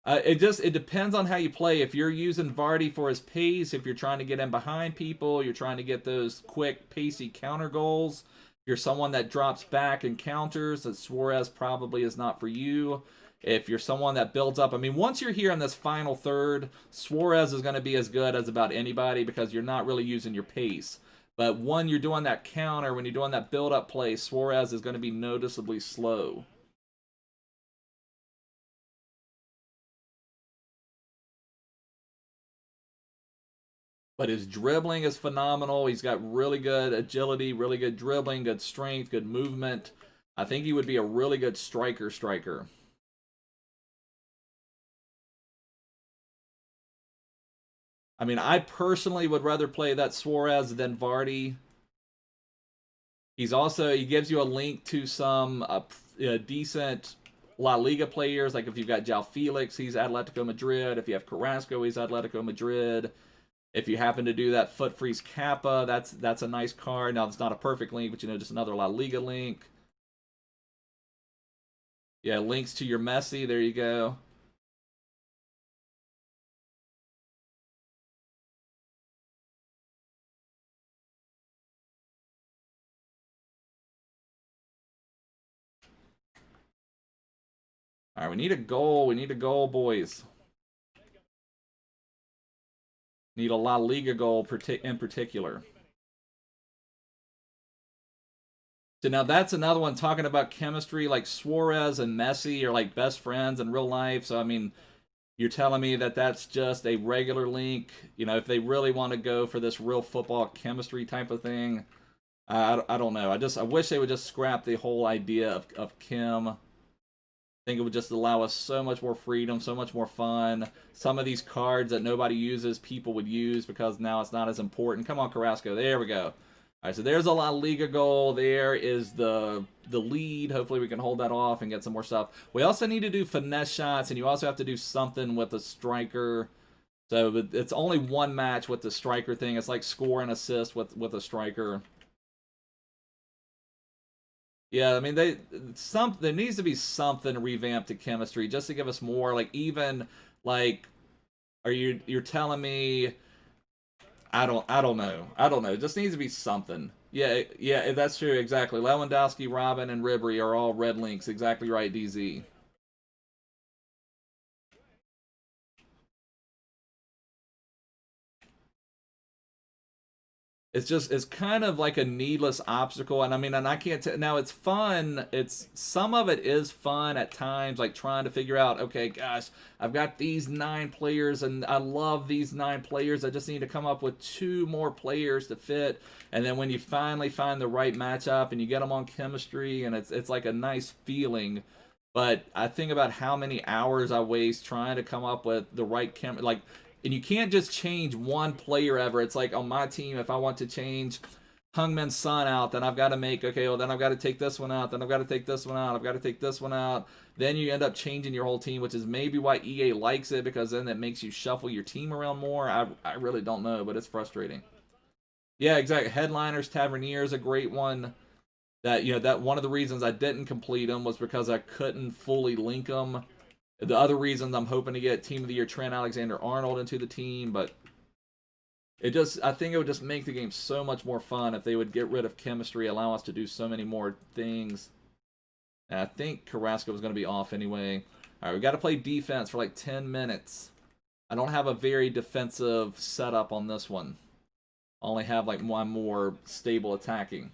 It depends on how you play. If you're using Vardy for his pace, if you're trying to get in behind people, you're trying to get those quick, pacey counter goals. If you're someone that drops back and counters, that Suarez probably is not for you. If you're someone that builds up, I mean, once you're here in this final third, Suarez is going to be as good as about anybody because you're not really using your pace. But when you're doing that counter, when you're doing that build-up play, Suarez is going to be noticeably slow. But his dribbling is phenomenal. He's got really good agility, really good dribbling, good strength, good movement. I think he would be a really good striker. I mean, I personally would rather play that Suarez than Vardy. He gives you a link to some decent La Liga players. Like if you've got João Felix, he's Atletico Madrid. If you have Carrasco, he's Atletico Madrid. If you happen to do that Foot Freeze Kappa, that's a nice card. Now, it's not a perfect link, but, you know, just another La Liga link. Yeah, links to your Messi. There you go. All right, we need a goal. We need a goal, boys. Need a La Liga goal in particular. So now that's another one talking about chemistry. Like Suarez and Messi are like best friends in real life. So, I mean, you're telling me that that's just a regular link. You know, if they really want to go for this real football chemistry type of thing, I don't know. I wish they would just scrap the whole idea of Kim. I think it would just allow us so much more freedom, so much more fun. Some of these cards that nobody uses, people would use because now it's not as important. Come on, Carrasco. There we go. All right, so there's a La Liga goal. There is the lead. Hopefully we can hold that off and get some more stuff. We also need to do finesse shots, and you also have to do something with the striker. So it's only one match with the striker thing. It's like score and assist with a striker. Yeah, I mean there needs to be something revamped to chemistry just to give us more like even like you're telling me I don't know. I don't know. It just needs to be something. Yeah, that's true exactly. Lewandowski, Robin and Ribery are all red links. Exactly right, DZ. it's kind of like a needless obstacle. And I mean, and I can't now it's fun. Some of it is fun at times, like trying to figure out, okay, gosh, I've got these 9 players and I love these 9 players. I just need to come up with 2 more players to fit. And then when you finally find the right matchup and you get them on chemistry, and it's like a nice feeling. But I think about how many hours I waste trying to come up with the right like. And you can't just change one player ever. It's like on my team, if I want to change Heung Min Son out, then I've got to make, okay, well, then I've got to take this one out, then I've got to take this one out, I've got to take this one out. Then you end up changing your whole team, which is maybe why EA likes it, because then it makes you shuffle your team around more. I really don't know, but it's frustrating. Yeah, exactly. Headliners, Tavernier is a great one. That, you know, that one of the reasons I didn't complete them was because I couldn't fully link them. The other reasons I'm hoping to get Team of the Year Trent Alexander-Arnold into the team, but I think it would just make the game so much more fun if they would get rid of chemistry, allow us to do so many more things. And I think Carrasco was going to be off anyway. All right, we got to play defense for like 10 minutes. I don't have a very defensive setup on this one. I only have like one more stable attacking.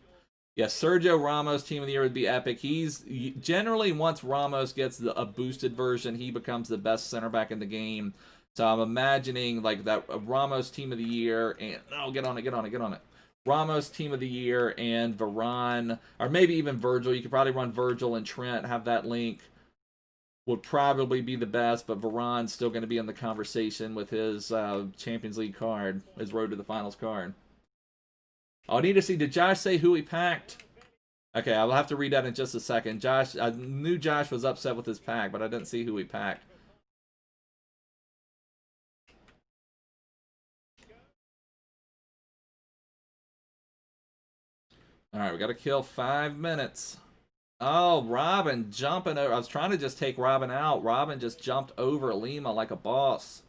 Yeah, Sergio Ramos, Team of the Year would be epic. He's generally, once Ramos gets a boosted version, he becomes the best center back in the game. So I'm imagining like that Ramos Team of the Year and get on it. Ramos Team of the Year and Varane, or maybe even Virgil. You could probably run Virgil and Trent, have that link. Would probably be the best, but Varane's still going to be in the conversation with his Champions League card, his Road to the Finals card. I need to see, did Josh say who he packed? Okay, I'll have to read that in just a second. Josh, I knew Josh was upset with his pack, but I didn't see who he packed. All right, we got to kill 5 minutes. Oh, Robin jumping over. I was trying to just take Robin out. Robin just jumped over Lima like a boss.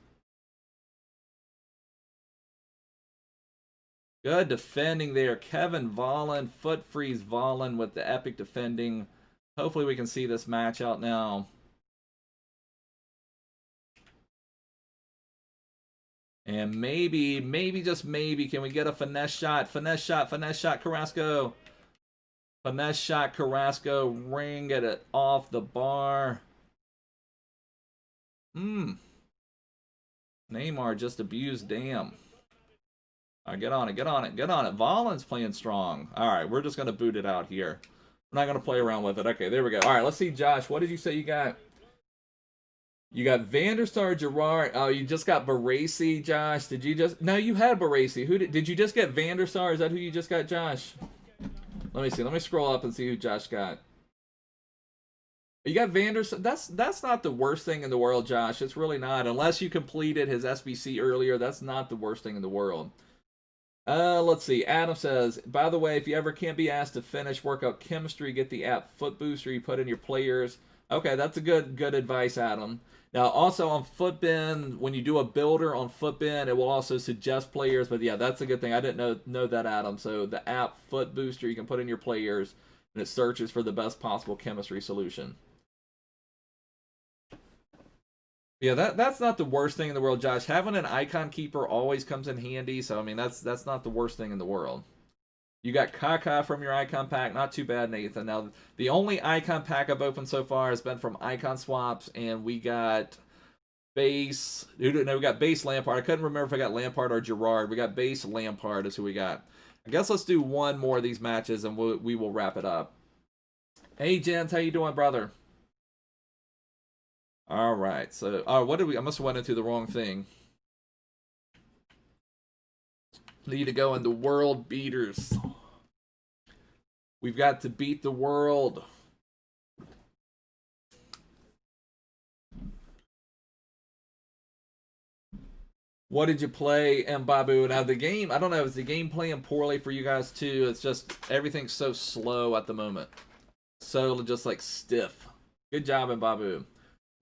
Good defending there. Kevin Volland, foot freeze Volland with the epic defending. Hopefully we can see this match out now. And maybe, just maybe, can we get a finesse shot? Finesse shot, Carrasco. Finesse shot, Carrasco. Ring it off the bar. Neymar just abused Damn. All right, get on it. Volland's playing strong. All right, we're just going to boot it out here. We're not going to play around with it. Okay, there we go. All right, let's see, Josh. What did you say you got? You got Van der Sar, Gerard. Oh, you just got Baresi, Josh. Did you just... No, you had Baresi. Did you just get Van der Sar? Is that who you just got, Josh? Let me see. Let me scroll up and see who Josh got. You got Van der Sar. That's not the worst thing in the world, Josh. It's really not. Unless you completed his SBC earlier, that's not the worst thing in the world. Let's see. Adam says, by the way, if you ever can't be asked to finish workout chemistry, get the app Foot Booster. You put in your players. Okay, that's a good advice, Adam. Now, also on Footbin, when you do a builder on Footbin, it will also suggest players. But yeah, that's a good thing. I didn't know that, Adam. So the app Foot Booster, you can put in your players, and it searches for the best possible chemistry solution. Yeah, that's not the worst thing in the world, Josh. Having an icon keeper always comes in handy. So I mean, that's not the worst thing in the world. You got Kaká from your icon pack. Not too bad, Nathan. Now, the only icon pack I've opened so far has been from icon swaps, and we got base. No, we got base Lampard. I couldn't remember if I got Lampard or Gerrard. We got base Lampard is who we got. I guess let's do one more of these matches, and we will wrap it up. Hey, Jens, how you doing, brother? All right. So, what did we? I must have went into the wrong thing. Need to go into world beaters. We've got to beat the world. What did you play, Mbabu? Now the game, I don't know, is the game playing poorly for you guys too? It's just everything's so slow at the moment. So just like stiff. Good job, Mbabu.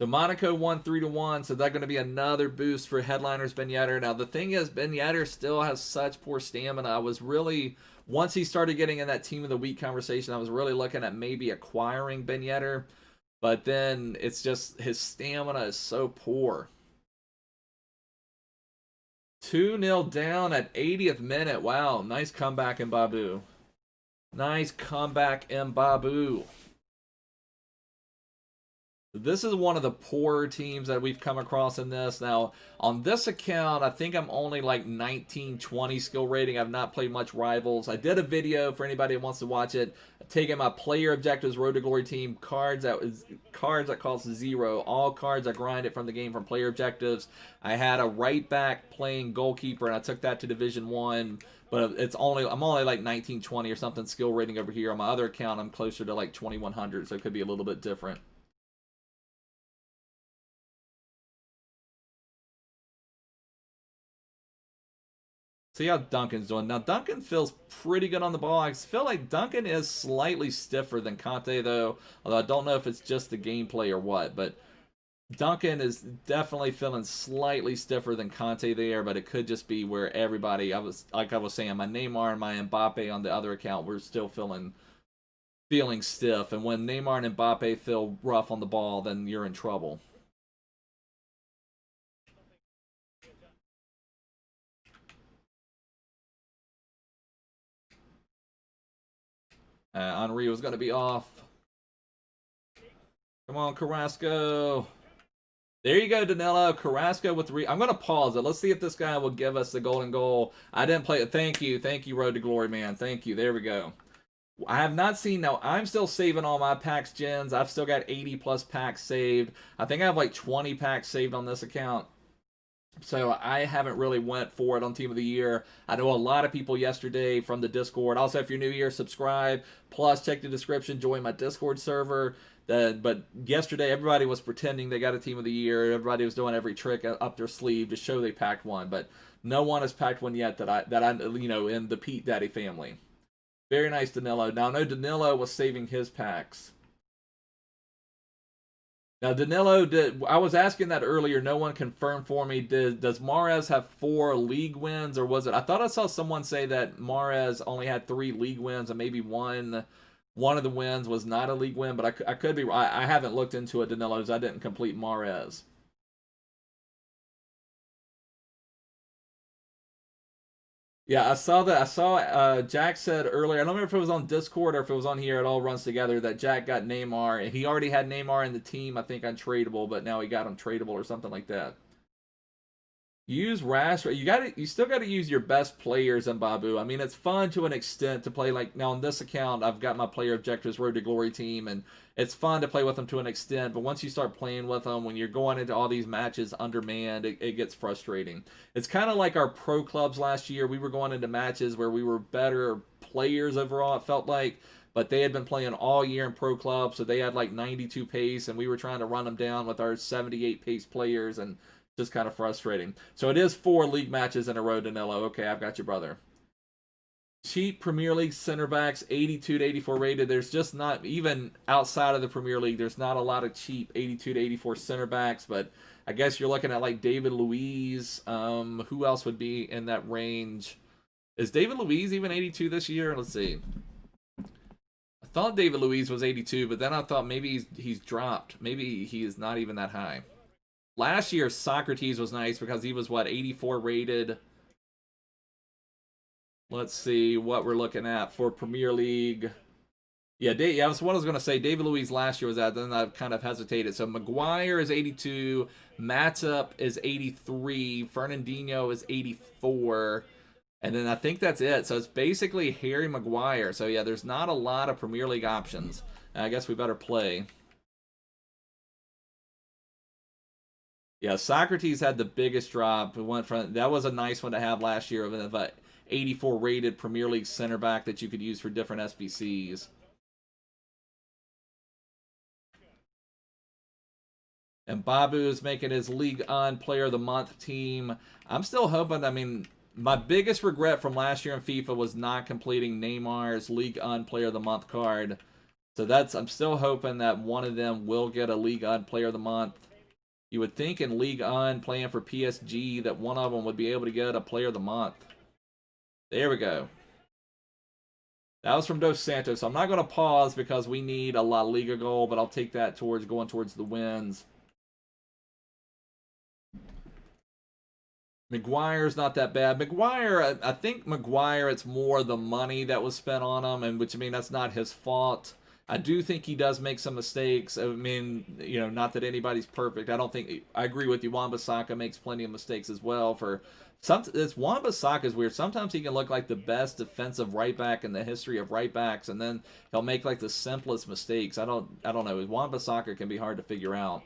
So Monaco won 3-1, so that's going to be another boost for headliners Ben Yedder. Now the thing is, Ben Yedder still has such poor stamina. I was really, once he started getting in that team of the week conversation, I was really looking at maybe acquiring Ben Yedder. But then it's just, his stamina is so poor. 2-0 down at 80th minute. Wow, nice comeback in Babu. Nice comeback in Babu. This is one of the poorer teams that we've come across in this. Now, on this account, I think I'm only like 19, 20 skill rating. I've not played much Rivals. I did a video for anybody that wants to watch it, taking my player objectives Road to Glory team, cards that cost 0, all cards I grinded from the game from player objectives. I had a right back playing goalkeeper, and I took that to Division 1. But I'm only like 19, 20 or something skill rating over here. On my other account, I'm closer to like 2100, so it could be a little bit different. See how Duncan's doing. Now, Duncan feels pretty good on the ball. I feel like Duncan is slightly stiffer than Kante, though. Although I don't know if it's just the gameplay or what. But Duncan is definitely feeling slightly stiffer than Kante there. But it could just be where everybody, like I was saying, my Neymar and my Mbappe on the other account were still feeling stiff. And when Neymar and Mbappe feel rough on the ball, then you're in trouble. Henry was going to be off. Come on, Carrasco. There you go, Danilo. Carrasco with I'm going to pause it. Let's see if this guy will give us the golden goal. I didn't play it. Thank you, Road to Glory, man. Thank you. There we go. I have not seen. Now, I'm still saving all my packs, gens. I've still got 80 plus packs saved. I think I have like 20 packs saved on this account. So I haven't really went for it on Team of the Year. I know a lot of people yesterday from the Discord. Also, if you're new here, subscribe. Plus, check the description. Join my Discord server. But yesterday, everybody was pretending they got a Team of the Year. Everybody was doing every trick up their sleeve to show they packed one. But no one has packed one yet that I in the Pete Daddy family. Very nice, Danilo. Now, I know Danilo was saving his packs. Now, Danilo, I was asking that earlier. No one confirmed for me. Does Mahrez have 4 league wins, or was it? I thought I saw someone say that Mahrez only had 3 league wins, and maybe one of the wins was not a league win. But I could be. I haven't looked into it, Danilo's. I didn't complete Mahrez. Yeah, I saw that. I saw Jack said earlier, I don't remember if it was on Discord or if it was on here, it all runs together, that Jack got Neymar. And he already had Neymar in the team, I think, untradeable, but now he got him tradable or something like that. Use Rash. You still got to use your best players in Babu. I mean, it's fun to an extent to play. Like, now on this account, I've got my player objectives Road to Glory team, and it's fun to play with them to an extent. But once you start playing with them, when you're going into all these matches undermanned, it gets frustrating. It's kind of like our pro clubs last year. We were going into matches where we were better players overall, it felt like. But they had been playing all year in pro clubs, so they had like 92 pace, and we were trying to run them down with our 78 pace players, and just kind of frustrating. So it is 4 league matches in a row, Danilo. Okay, I've got you, brother. Cheap Premier League center backs, 82 to 84 rated. There's just not, even outside of the Premier League, there's not a lot of cheap 82 to 84 center backs, but I guess you're looking at like David Luiz. Who else would be in that range? Is David Luiz even 82 this year? Let's see. I thought David Luiz was 82, but then I thought maybe he's dropped. Maybe he is not even that high. Last year, Socrates was nice because he was, what, 84 rated? Let's see what we're looking at for Premier League. Yeah, that's what I was going to say. David Luiz last year was that. Then I kind of hesitated. So Maguire is 82. Matip is 83. Fernandinho is 84. And then I think that's it. So it's basically Harry Maguire. So, yeah, there's not a lot of Premier League options. I guess we better play. Yeah, Socrates had the biggest drop. It went from, that was a nice one to have last year, of an 84 rated Premier League center back that you could use for different SBCs. And Babu is making his League On Player of the Month team. I'm still hoping, I mean, my biggest regret from last year in FIFA was not completing Neymar's League On Player of the Month card. So I'm still hoping that one of them will get a League On Player of the Month. You would think in League On, playing for PSG, that one of them would be able to get a Player of the Month. There we go. That was from Dos Santos. So I'm not going to pause because we need a La Liga goal, but I'll take that towards going towards the wins. Maguire's not that bad. Maguire, I think Maguire, it's more the money that was spent on him, and which, I mean, that's not his fault. I do think he does make some mistakes. I mean, you know, not that anybody's perfect. I don't think, I agree with you. Wan-Bissaka makes plenty of mistakes as well. For some, it's Wan-Bissaka is weird. Sometimes he can look like the best defensive right back in the history of right backs, and then he'll make like the simplest mistakes. I don't know. Wan-Bissaka can be hard to figure out.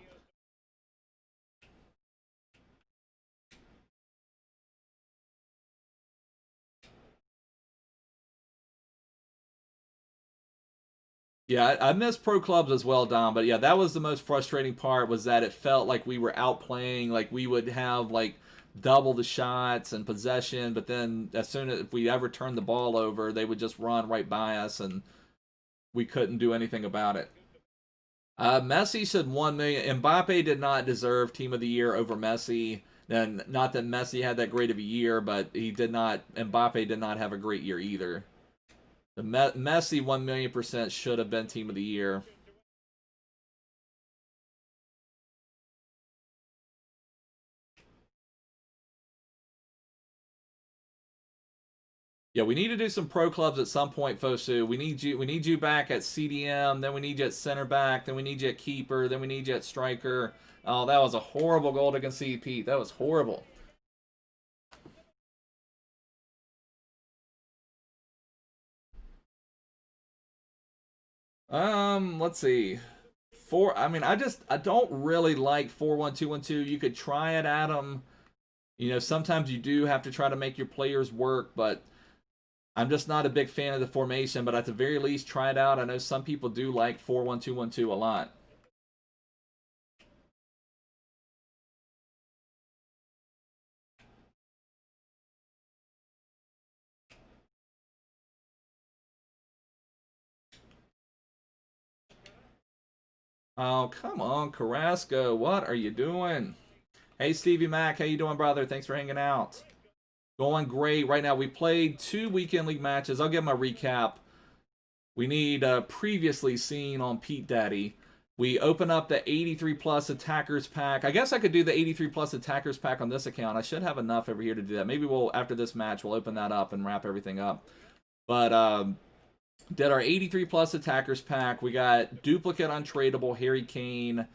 Yeah, I miss pro clubs as well, Dom. But yeah, that was the most frustrating part, was that it felt like we were outplaying, like we would have like double the shots and possession, but then as soon as if we ever turned the ball over, they would just run right by us and we couldn't do anything about it. Messi said 1 million. Mbappe did not deserve Team of the Year over Messi. And not that Messi had that great of a year, but he did not. Mbappe did not have a great year either. The Messi 1,000,000% should have been Team of the Year. Yeah, we need to do some pro clubs at some point, Fosu. We need you. We need you back at CDM. Then we need you at center back. Then we need you at keeper. Then we need you at striker. Oh, that was a horrible goal to concede, Pete. That was horrible. Let's see. I mean, I don't really like 4-1-2-1-2. You could try it, Adam. You know, sometimes you do have to try to make your players work, but I'm just not a big fan of the formation. But at the very least, try it out. I know some people do like 4-1-2-1-2 a lot. Oh, come on, Carrasco. What are you doing? Hey, Stevie Mac. How you doing, brother? Thanks for hanging out. Going great. Right now, we played 2 weekend league matches. I'll give my recap. We need previously seen on petedaddy. We open up the 83 plus attackers pack. I guess I could do the 83 plus attackers pack on this account. I should have enough over here to do that. Maybe we'll, after this match, we'll open that up and wrap everything up. But did our 83 plus attackers pack. We got duplicate untradeable Harry Kane.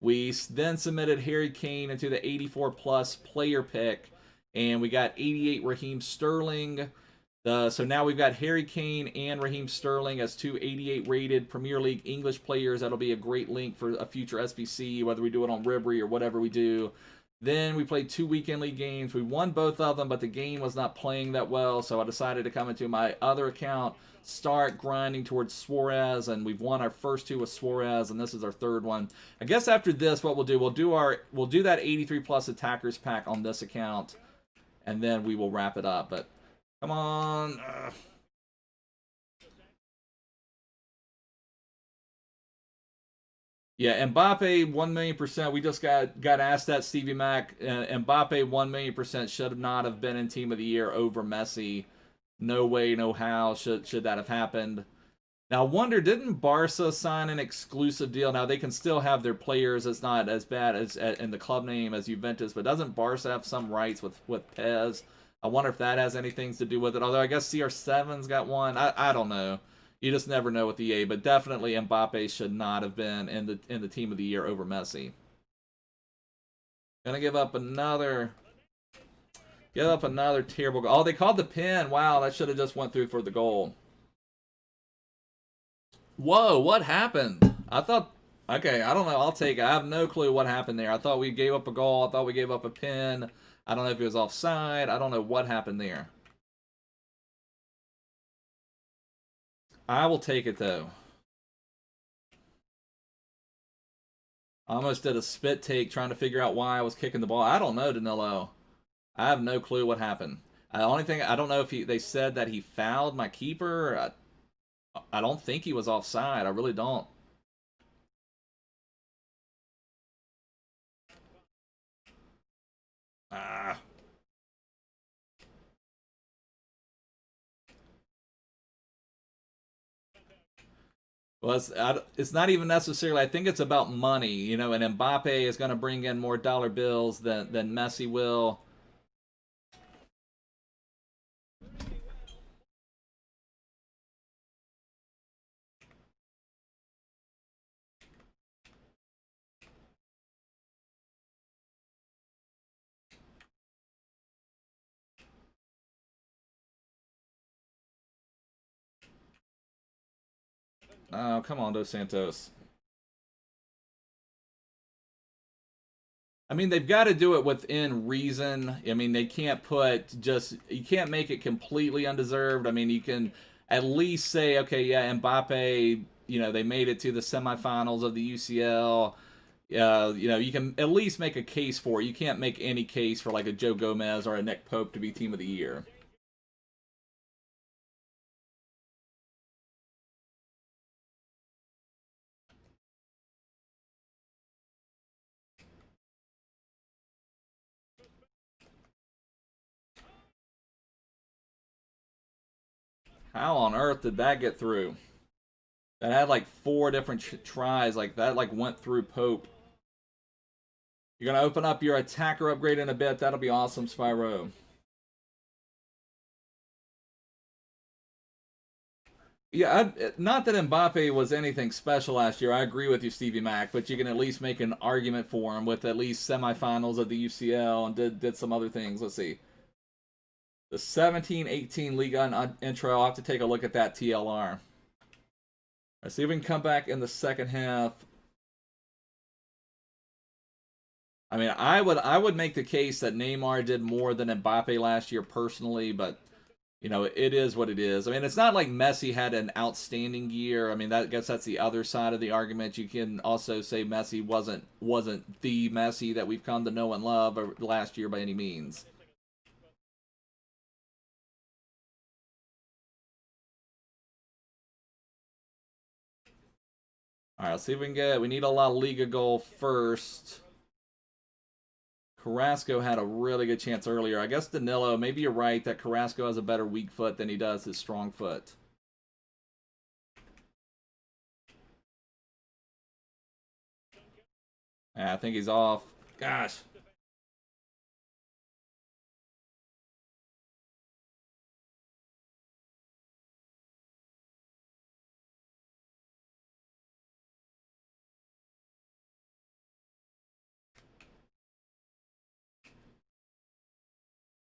We then submitted Harry Kane into the 84 plus player pick, and we got 88 Raheem Sterling. So now we've got Harry Kane and Raheem Sterling as 2 88 rated Premier League English players. That'll be a great link for a future SBC, whether we do it on Ribery or whatever we do. Then we played 2 weekend league games. We won both of them, but the game was not playing that well, so I decided to come into my other account, start grinding towards Suarez, and we've won our first 2 with Suarez, and this is our 3rd one. I guess after this, what we'll do, we'll do that 83 plus attackers pack on this account, and then we will wrap it up. But come on. Yeah, Mbappe 1,000,000%. We just got asked that, Stevie Mac. Mbappe 1,000,000% should not have been in Team of the Year over Messi. No way, no how should that have happened. Now, I wonder, didn't Barca sign an exclusive deal? Now, they can still have their players. It's not as bad as in the club name as Juventus, but doesn't Barca have some rights with Pez? I wonder if that has anything to do with it. Although I guess CR7's got one. I don't know. You just never know with EA, but definitely Mbappe should not have been in the Team of the Year over Messi. Gonna give up another terrible goal. Oh, they called the pin. Wow, that should have just went through for the goal. Whoa, what happened? I thought, okay, I don't know. I'll take it. I have no clue what happened there. I thought we gave up a goal. I thought we gave up a pin. I don't know if it was offside. I don't know what happened there. I will take it, though. I almost did a spit take trying to figure out why I was kicking the ball. I don't know, Danilo. I have no clue what happened. The only thing, I don't know if they said that he fouled my keeper. I don't think he was offside. I really don't. Ah. Well, it's not even necessarily. I think it's about money, you know. And Mbappe is going to bring in more dollar bills than Messi will. Oh, come on, Dos Santos. I mean, they've got to do it within reason. I mean, they can't put just, you can't make it completely undeserved. I mean, you can at least say, okay, yeah, Mbappe, you know, they made it to the semifinals of the UCL. You know, you can at least make a case for it. You can't make any case for like a Joe Gomez or a Nick Pope to be Team of the Year. How on earth did that get through? That had like 4 different tries. Like that like went through Pope. You're going to open up your attacker upgrade in a bit. That'll be awesome, Spyro. Yeah, not that Mbappe was anything special last year. I agree with you, Stevie Mac, but you can at least make an argument for him with at least semifinals of the UCL and did some other things. Let's see. The 17-18 Liga intro. I'll have to take a look at that TLR. Let's see if we can come back in the second half. I mean, I would make the case that Neymar did more than Mbappe last year personally, but you know, it is what it is. I mean, it's not like Messi had an outstanding year. I mean, I guess that's the other side of the argument. You can also say Messi wasn't the Messi that we've come to know and love last year by any means. All right, let's see if we can get. We need a La Liga goal first. Carrasco had a really good chance earlier. I guess Danilo, maybe you're right that Carrasco has a better weak foot than he does his strong foot. Yeah, I think he's off. Gosh.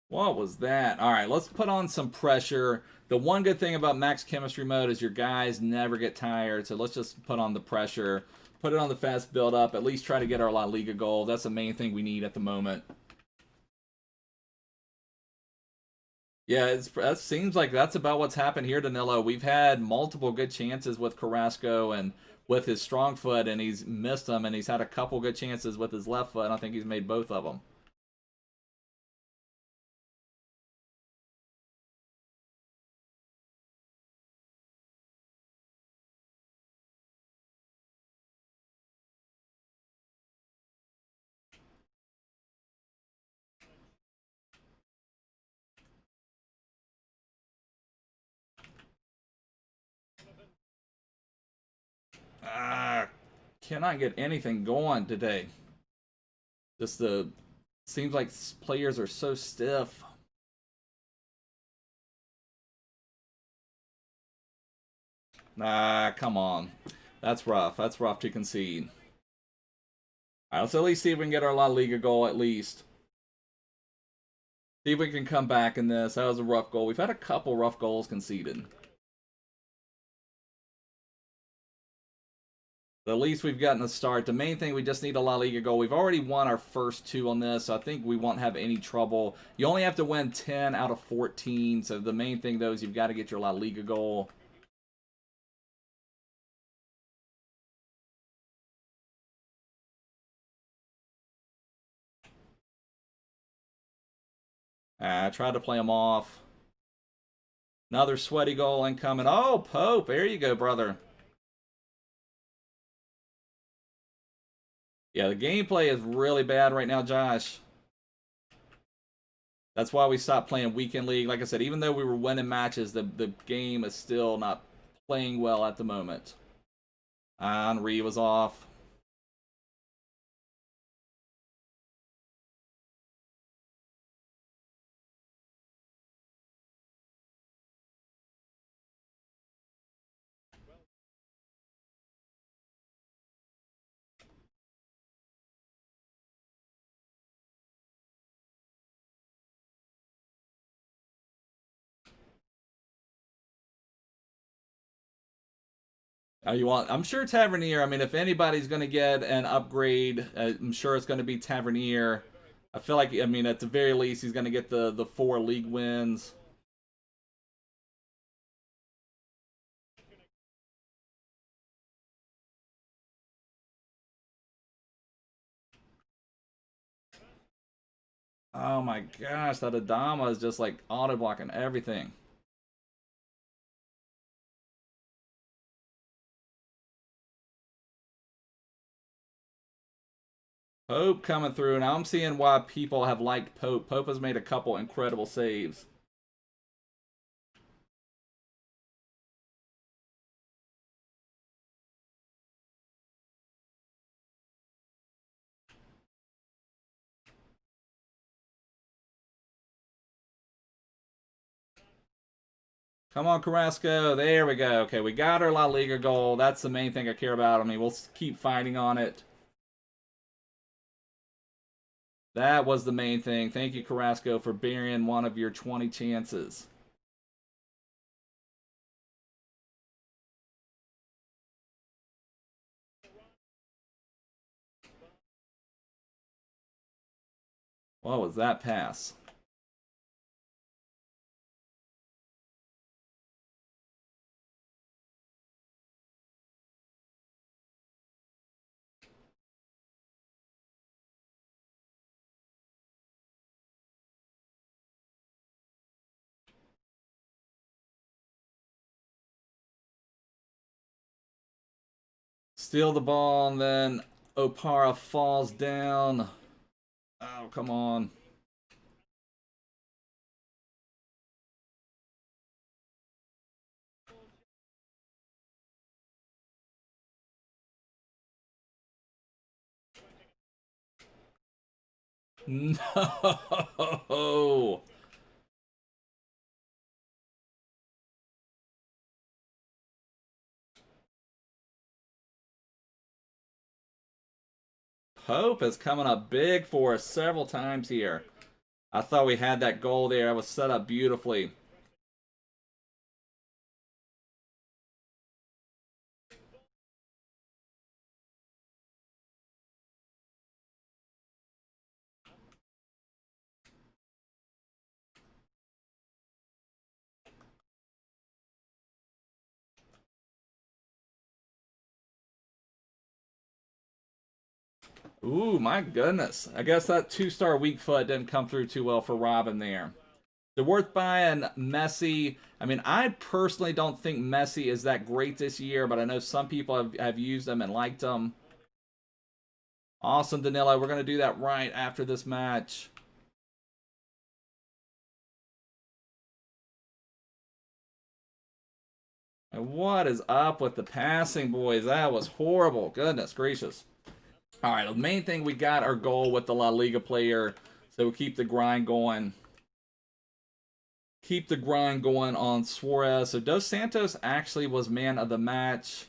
What was that? All right, let's put on some pressure. The one good thing about max chemistry mode is your guys never get tired, so let's just put on the pressure. Put it on the fast build up. At least try to get our La Liga goal. That's the main thing we need at the moment. Yeah, that seems like that's about what's happened here, Danilo. We've had multiple good chances with Carrasco and with his strong foot, and he's missed them, and he's had a couple good chances with his left foot, and I think he's made both of them. Ah, cannot get anything going today. Just the seems like players are so stiff. Nah, come on. That's rough. That's rough to concede. All right, let's at least see if we can get our La Liga goal at least. See if we can come back in this. That was a rough goal. We've had a couple rough goals conceded. But at least we've gotten a start. The main thing, we just need a La Liga goal. We've already won our first 2 on this, so I think we won't have any trouble. You only have to win 10 out of 14, so the main thing, though, is you've got to get your La Liga goal. I tried to play him off. Another sweaty goal incoming. Oh, Pope. There you go, brother. Yeah, the gameplay is really bad right now, Josh. That's why we stopped playing Weekend League. Like I said, even though we were winning matches, the game is still not playing well at the moment. Henry was off. Oh, you want? I'm sure Tavernier. I mean, if anybody's going to get an upgrade, I'm sure it's going to be Tavernier. I feel like, I mean, at the very least, he's going to get the 4 league wins. Oh my gosh, that Adama is just like auto blocking everything. Pope coming through. Now I'm seeing why people have liked Pope. Pope has made a couple incredible saves. Come on, Carrasco. There we go. Okay, we got our La Liga goal. That's the main thing I care about. I mean, we'll keep fighting on it. That was the main thing. Thank you, Carrasco, for burying one of your 20 chances. What was that pass? Steal the ball, and then Opara falls down. Oh, come on. No! Pope is coming up big for us several times here. I thought we had that goal there. It was set up beautifully. Ooh, my goodness. I guess that 2-star weak foot didn't come through too well for Robin there. They're worth buying Messi. I mean, I personally don't think Messi is that great this year, but I know some people have used them and liked them. Awesome, Danilo. We're going to do that right after this match. And what is up with the passing, boys? That was horrible. Goodness gracious. All right, the main thing, we got our goal with the La Liga player, so we'll keep the grind going. Keep the grind going on Suarez. So Dos Santos actually was man of the match,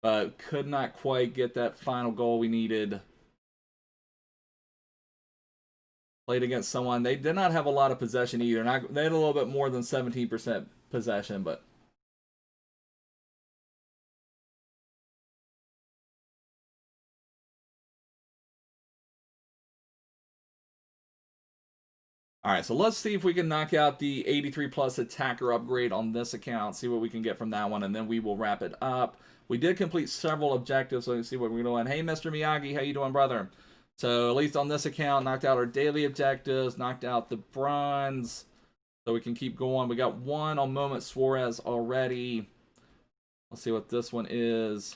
but could not quite get that final goal we needed. Played against someone. They did not have a lot of possession either. They had a little bit more than 17% possession, but... Alright, so let's see if we can knock out the 83 plus attacker upgrade on this account, see what we can get from that one, and then we will wrap it up. We did complete several objectives, so let's see what we're doing. Hey, Mr. Miyagi, how you doing, brother? So, at least on this account, knocked out our daily objectives, knocked out the bronze, so we can keep going. We got one on Moment Suarez already. Let's see what this one is.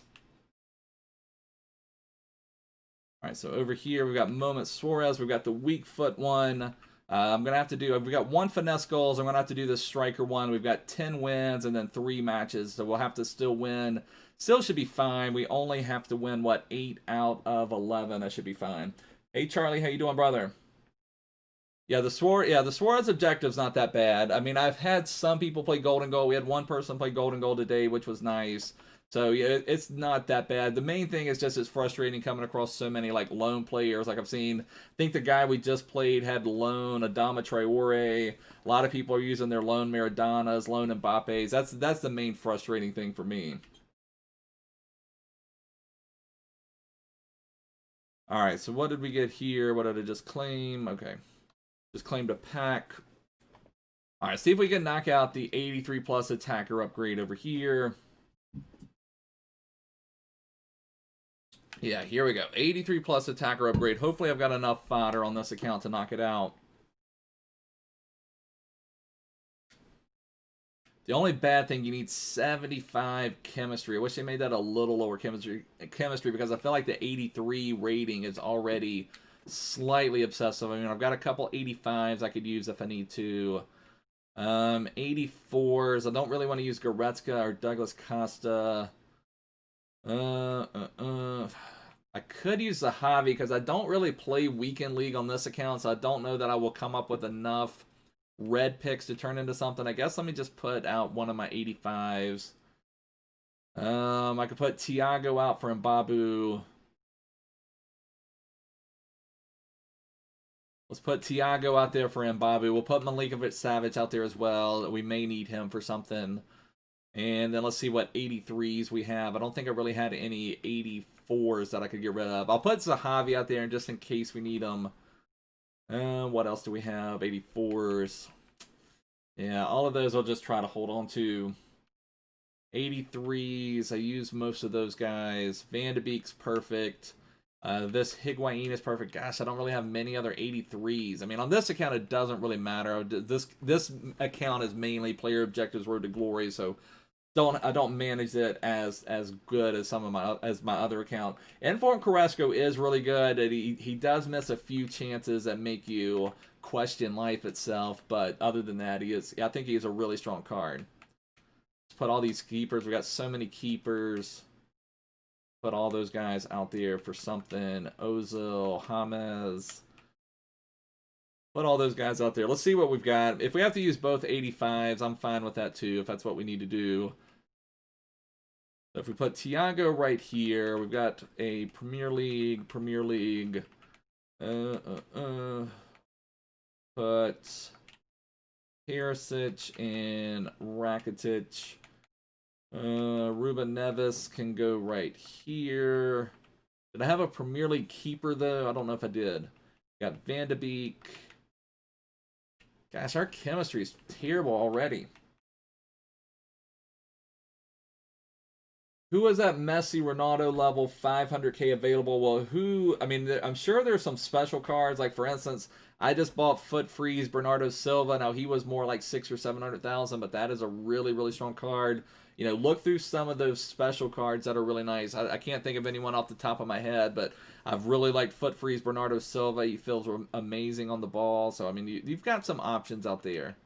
Alright, so over here, we've got Moment Suarez, we've got the weak foot one. I'm going to have to do, we've got 1 finesse goals. I'm going to have to do this striker one. We've got 10 wins and then 3 matches. So we'll have to still win. Still should be fine. We only have to win, what, 8 out of 11. That should be fine. Hey, Charlie, how you doing, brother? Yeah, the Suarez objective's not that bad. I mean, I've had some people play Golden Goal. We had one person play Golden Goal today, which was nice. So, yeah, it's not that bad. The main thing is just it's frustrating coming across so many, like, lone players. Like, I think the guy we just played had lone Adama Traore. A lot of people are using their lone Maradonas, lone Mbappes. That's the main frustrating thing for me. All right, so what did we get here? What did I just claim? Okay. Just claimed a pack. All right, see if we can knock out the 83 plus attacker upgrade over here. Yeah, here we go. 83 plus attacker upgrade. Hopefully I've got enough fodder on this account to knock it out. The only bad thing, you need 75 chemistry. I wish they made that a little lower chemistry because I feel like the 83 rating is already slightly obsessive. I mean, I've got a couple 85s I could use if I need to. 84s. I don't really want to use Goretzka or Douglas Costa. I could use the Javi because I don't really play Weekend League on this account, so I don't know that I will come up with enough red picks to turn into something. I guess let me just put out one of my 85s. I could put Thiago out for Mbappe. Let's put Thiago out there for Mbappe. We'll put Milinkovic-Savic out there as well. We may need him for something. And then let's see what 83s we have. I don't think I really had any 84s that I could get rid of. I'll put Zahavi out there just in case we need them. What else do we have? 84s. Yeah, all of those I'll just try to hold on to. 83s, I use most of those guys. Van de Beek's perfect. This Higuain is perfect. Gosh, I don't really have many other 83s. I mean, on this account, it doesn't really matter. This account is mainly player objectives, road to glory, so I don't manage it as good as some of my other account. Inform Carrasco is really good. He does miss a few chances that make you question life itself, but other than that, I think he is a really strong card. Let's put all these keepers. We got so many keepers. Put all those guys out there for something. Ozil, James. Put all those guys out there. Let's see what we've got. If we have to use both 85s, I'm fine with that too, if that's what we need to do. So if we put Thiago right here, we've got a Premier League. Put Perisic and Rakitic. Ruben Neves can go right here. Did I have a Premier League keeper, though? I don't know if I did. Got Van de Beek. Gosh, our chemistry is terrible already. Who was that Messi Ronaldo level 500k available? Well, I mean, I'm sure there's some special cards. Like, for instance, I just bought Foot Freeze Bernardo Silva. Now, he was more like 600,000 or 700,000, but that is a really, really strong card. You know, look through some of those special cards that are really nice. I can't think of anyone off the top of my head, but I've really liked Foot Freeze Bernardo Silva. He feels amazing on the ball. So, I mean, you've got some options out there.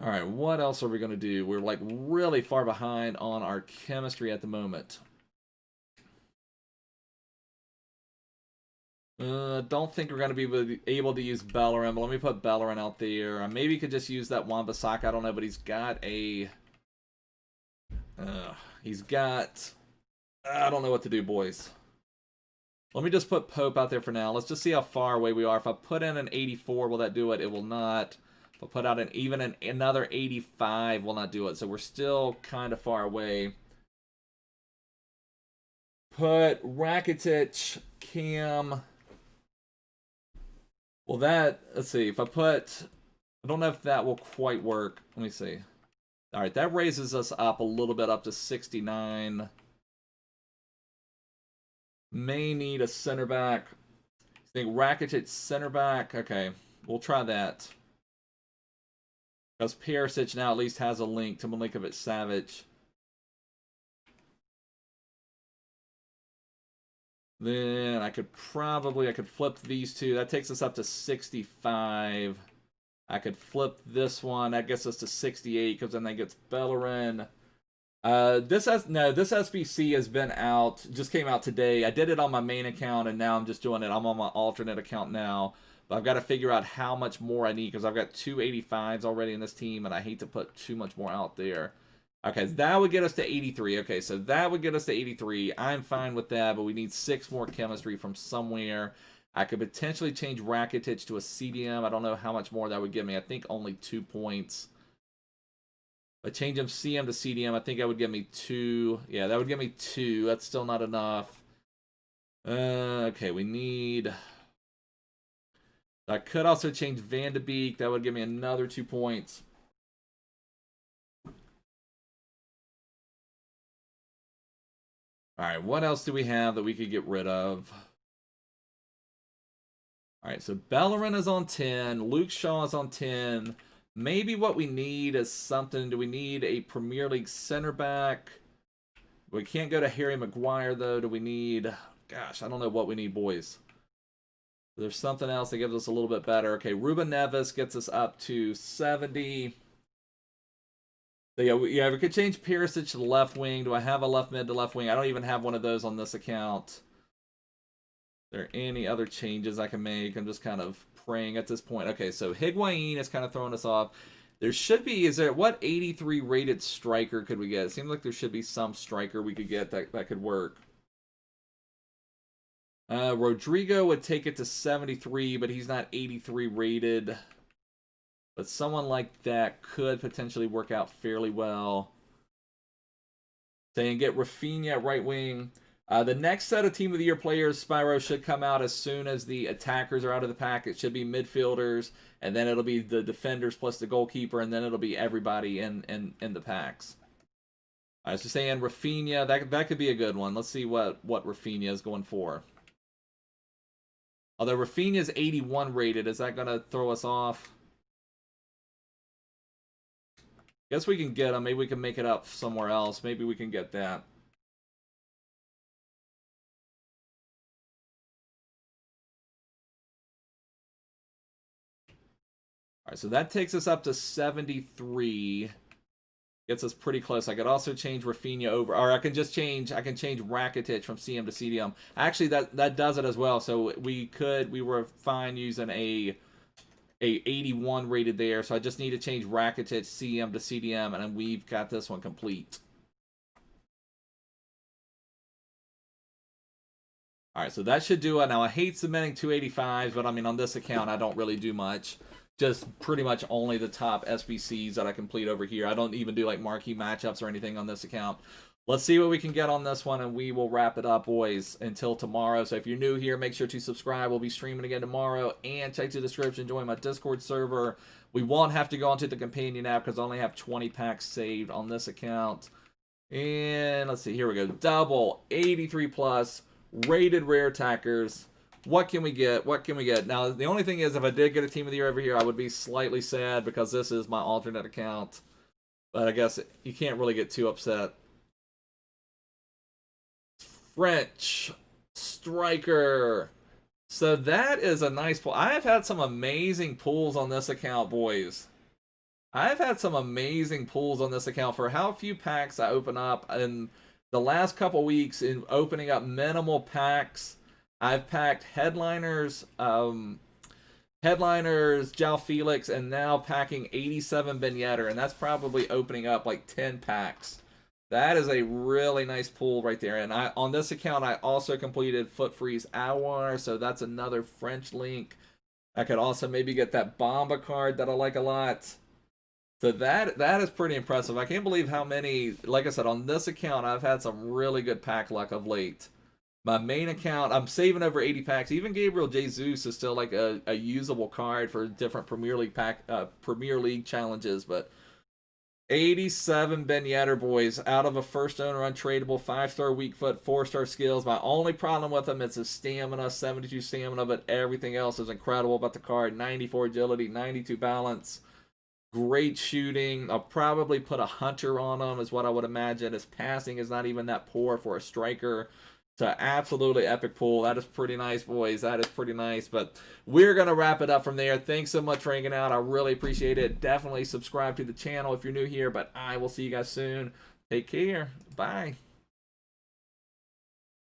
All right, what else are we going to do? We're like really far behind on our chemistry at the moment. Don't think we're going to be able to use Bellerin, but let me put Bellerin out there. Maybe you could just use that Wan-Bissaka. I don't know, but he's got a... I don't know what to do, boys. Let me just put Pope out there for now. Let's just see how far away we are. If I put in an 84, will that do it? It will not. If I put out another 85, will not do it. So we're still kind of far away. Put Rakitic, Cam... Well, let's see, if I don't know if that will quite work. Let me see. All right, that raises us up a little bit, up to 69. May need a center back. I think Rakitic center back. Okay, we'll try that. Because Perisic now at least has a link to Milinkovic-Savic. Then I could flip these two. That takes us up to 65. I could flip this one. That gets us to 68 because then that gets Bellerin. This SBC has been out, just came out today. I did it on my main account and now I'm just doing it. I'm on my alternate account now. But I've got to figure out how much more I need because I've got two 85s already in this team and I hate to put too much more out there. Okay, that would get us to 83. Okay, so that would get us to 83. I'm fine with that, but we need 6 more chemistry from somewhere. I could potentially change Rakitic to a CDM. I don't know how much more that would give me. I think only 2 points. But change him CM to CDM, I think that would give me 2. Yeah, that would give me 2. That's still not enough. Okay, we need... I could also change Van de Beek. That would give me another 2 points. All right, what else do we have that we could get rid of? All right, so Bellerin is on 10. Luke Shaw is on 10. Maybe what we need is something. Do we need a Premier League center back? We can't go to Harry Maguire, though. Do we need... Gosh, I don't know what we need, boys. There's something else that gives us a little bit better. Okay, Ruben Neves gets us up to 70. So yeah, we could change Perisic to the left wing. Do I have a left mid to left wing? I don't even have one of those on this account. Are there any other changes I can make? I'm just kind of praying at this point. Okay, so Higuain is kind of throwing us off. There should be, what 83 rated striker could we get? It seems like there should be some striker we could get that could work. Rodrigo would take it to 73, but he's not 83 rated. But someone like that could potentially work out fairly well. So you can get Rafinha at right wing. The next set of Team of the Year players, Spyro, should come out as soon as the attackers are out of the pack. It should be midfielders, and then it'll be the defenders plus the goalkeeper, and then it'll be everybody in the packs. I was just saying Rafinha, that could be a good one. Let's see what Rafinha is going for. Although Rafinha's 81 rated, is that going to throw us off? Guess we can get him. Maybe we can make it up somewhere else. Maybe we can get that. All right, so that takes us up to 73. Gets us pretty close. I could also change Rafinha over, or I can change Rakitic from CM to CDM. Actually, that does it as well. So we were fine using a 81 rated there. So I just need to change Rakitic CM to CDM, and then we've got this one complete. All right, so that should do it. Now I hate submitting 285s, but I mean on this account I don't really do much. Just pretty much only the top SBCs that I complete over here. I don't even do like marquee matchups or anything on this account. Let's see what we can get on this one, and we will wrap it up, boys, until tomorrow. So if you're new here, make sure to subscribe. We'll be streaming again tomorrow, and check the description, join my Discord server. We won't have to go onto the companion app because I only have 20 packs saved on this account. And let's see, here we go. Double 83 plus rated rare attackers. What can we get? What can we get? Now, the only thing is, if I did get a Team of the Year over here, I would be slightly sad because this is my alternate account. But I guess you can't really get too upset. French striker. So that is a nice pull. I have had some amazing pulls on this account, boys. I've had some amazing pulls on this account for how few packs I open up in the last couple weeks in opening up minimal packs. I've packed headliners, João Felix, and now packing 87 Ben Yedder, and that's probably opening up like 10 packs. That is a really nice pull right there. And on this account, I also completed Foot Freeze Awar, so that's another French link. I could also maybe get that Bomba card that I like a lot. So that is pretty impressive. I can't believe how many, like I said, on this account, I've had some really good pack luck of late. My main account, I'm saving over 80 packs. Even Gabriel Jesus is still like a usable card for different Premier League challenges. But 87 Ben Yedder, boys, out of a first owner untradeable, 5-star weak foot, 4-star skills. My only problem with him is his stamina, 72 stamina, but everything else is incredible about the card. 94 agility, 92 balance, great shooting. I'll probably put a hunter on him is what I would imagine. His passing is not even that poor for a striker. So absolutely epic pull. That is pretty nice, boys. That is pretty nice. But we're going to wrap it up from there. Thanks so much for hanging out. I really appreciate it. Definitely subscribe to the channel if you're new here. But I will see you guys soon. Take care. Bye.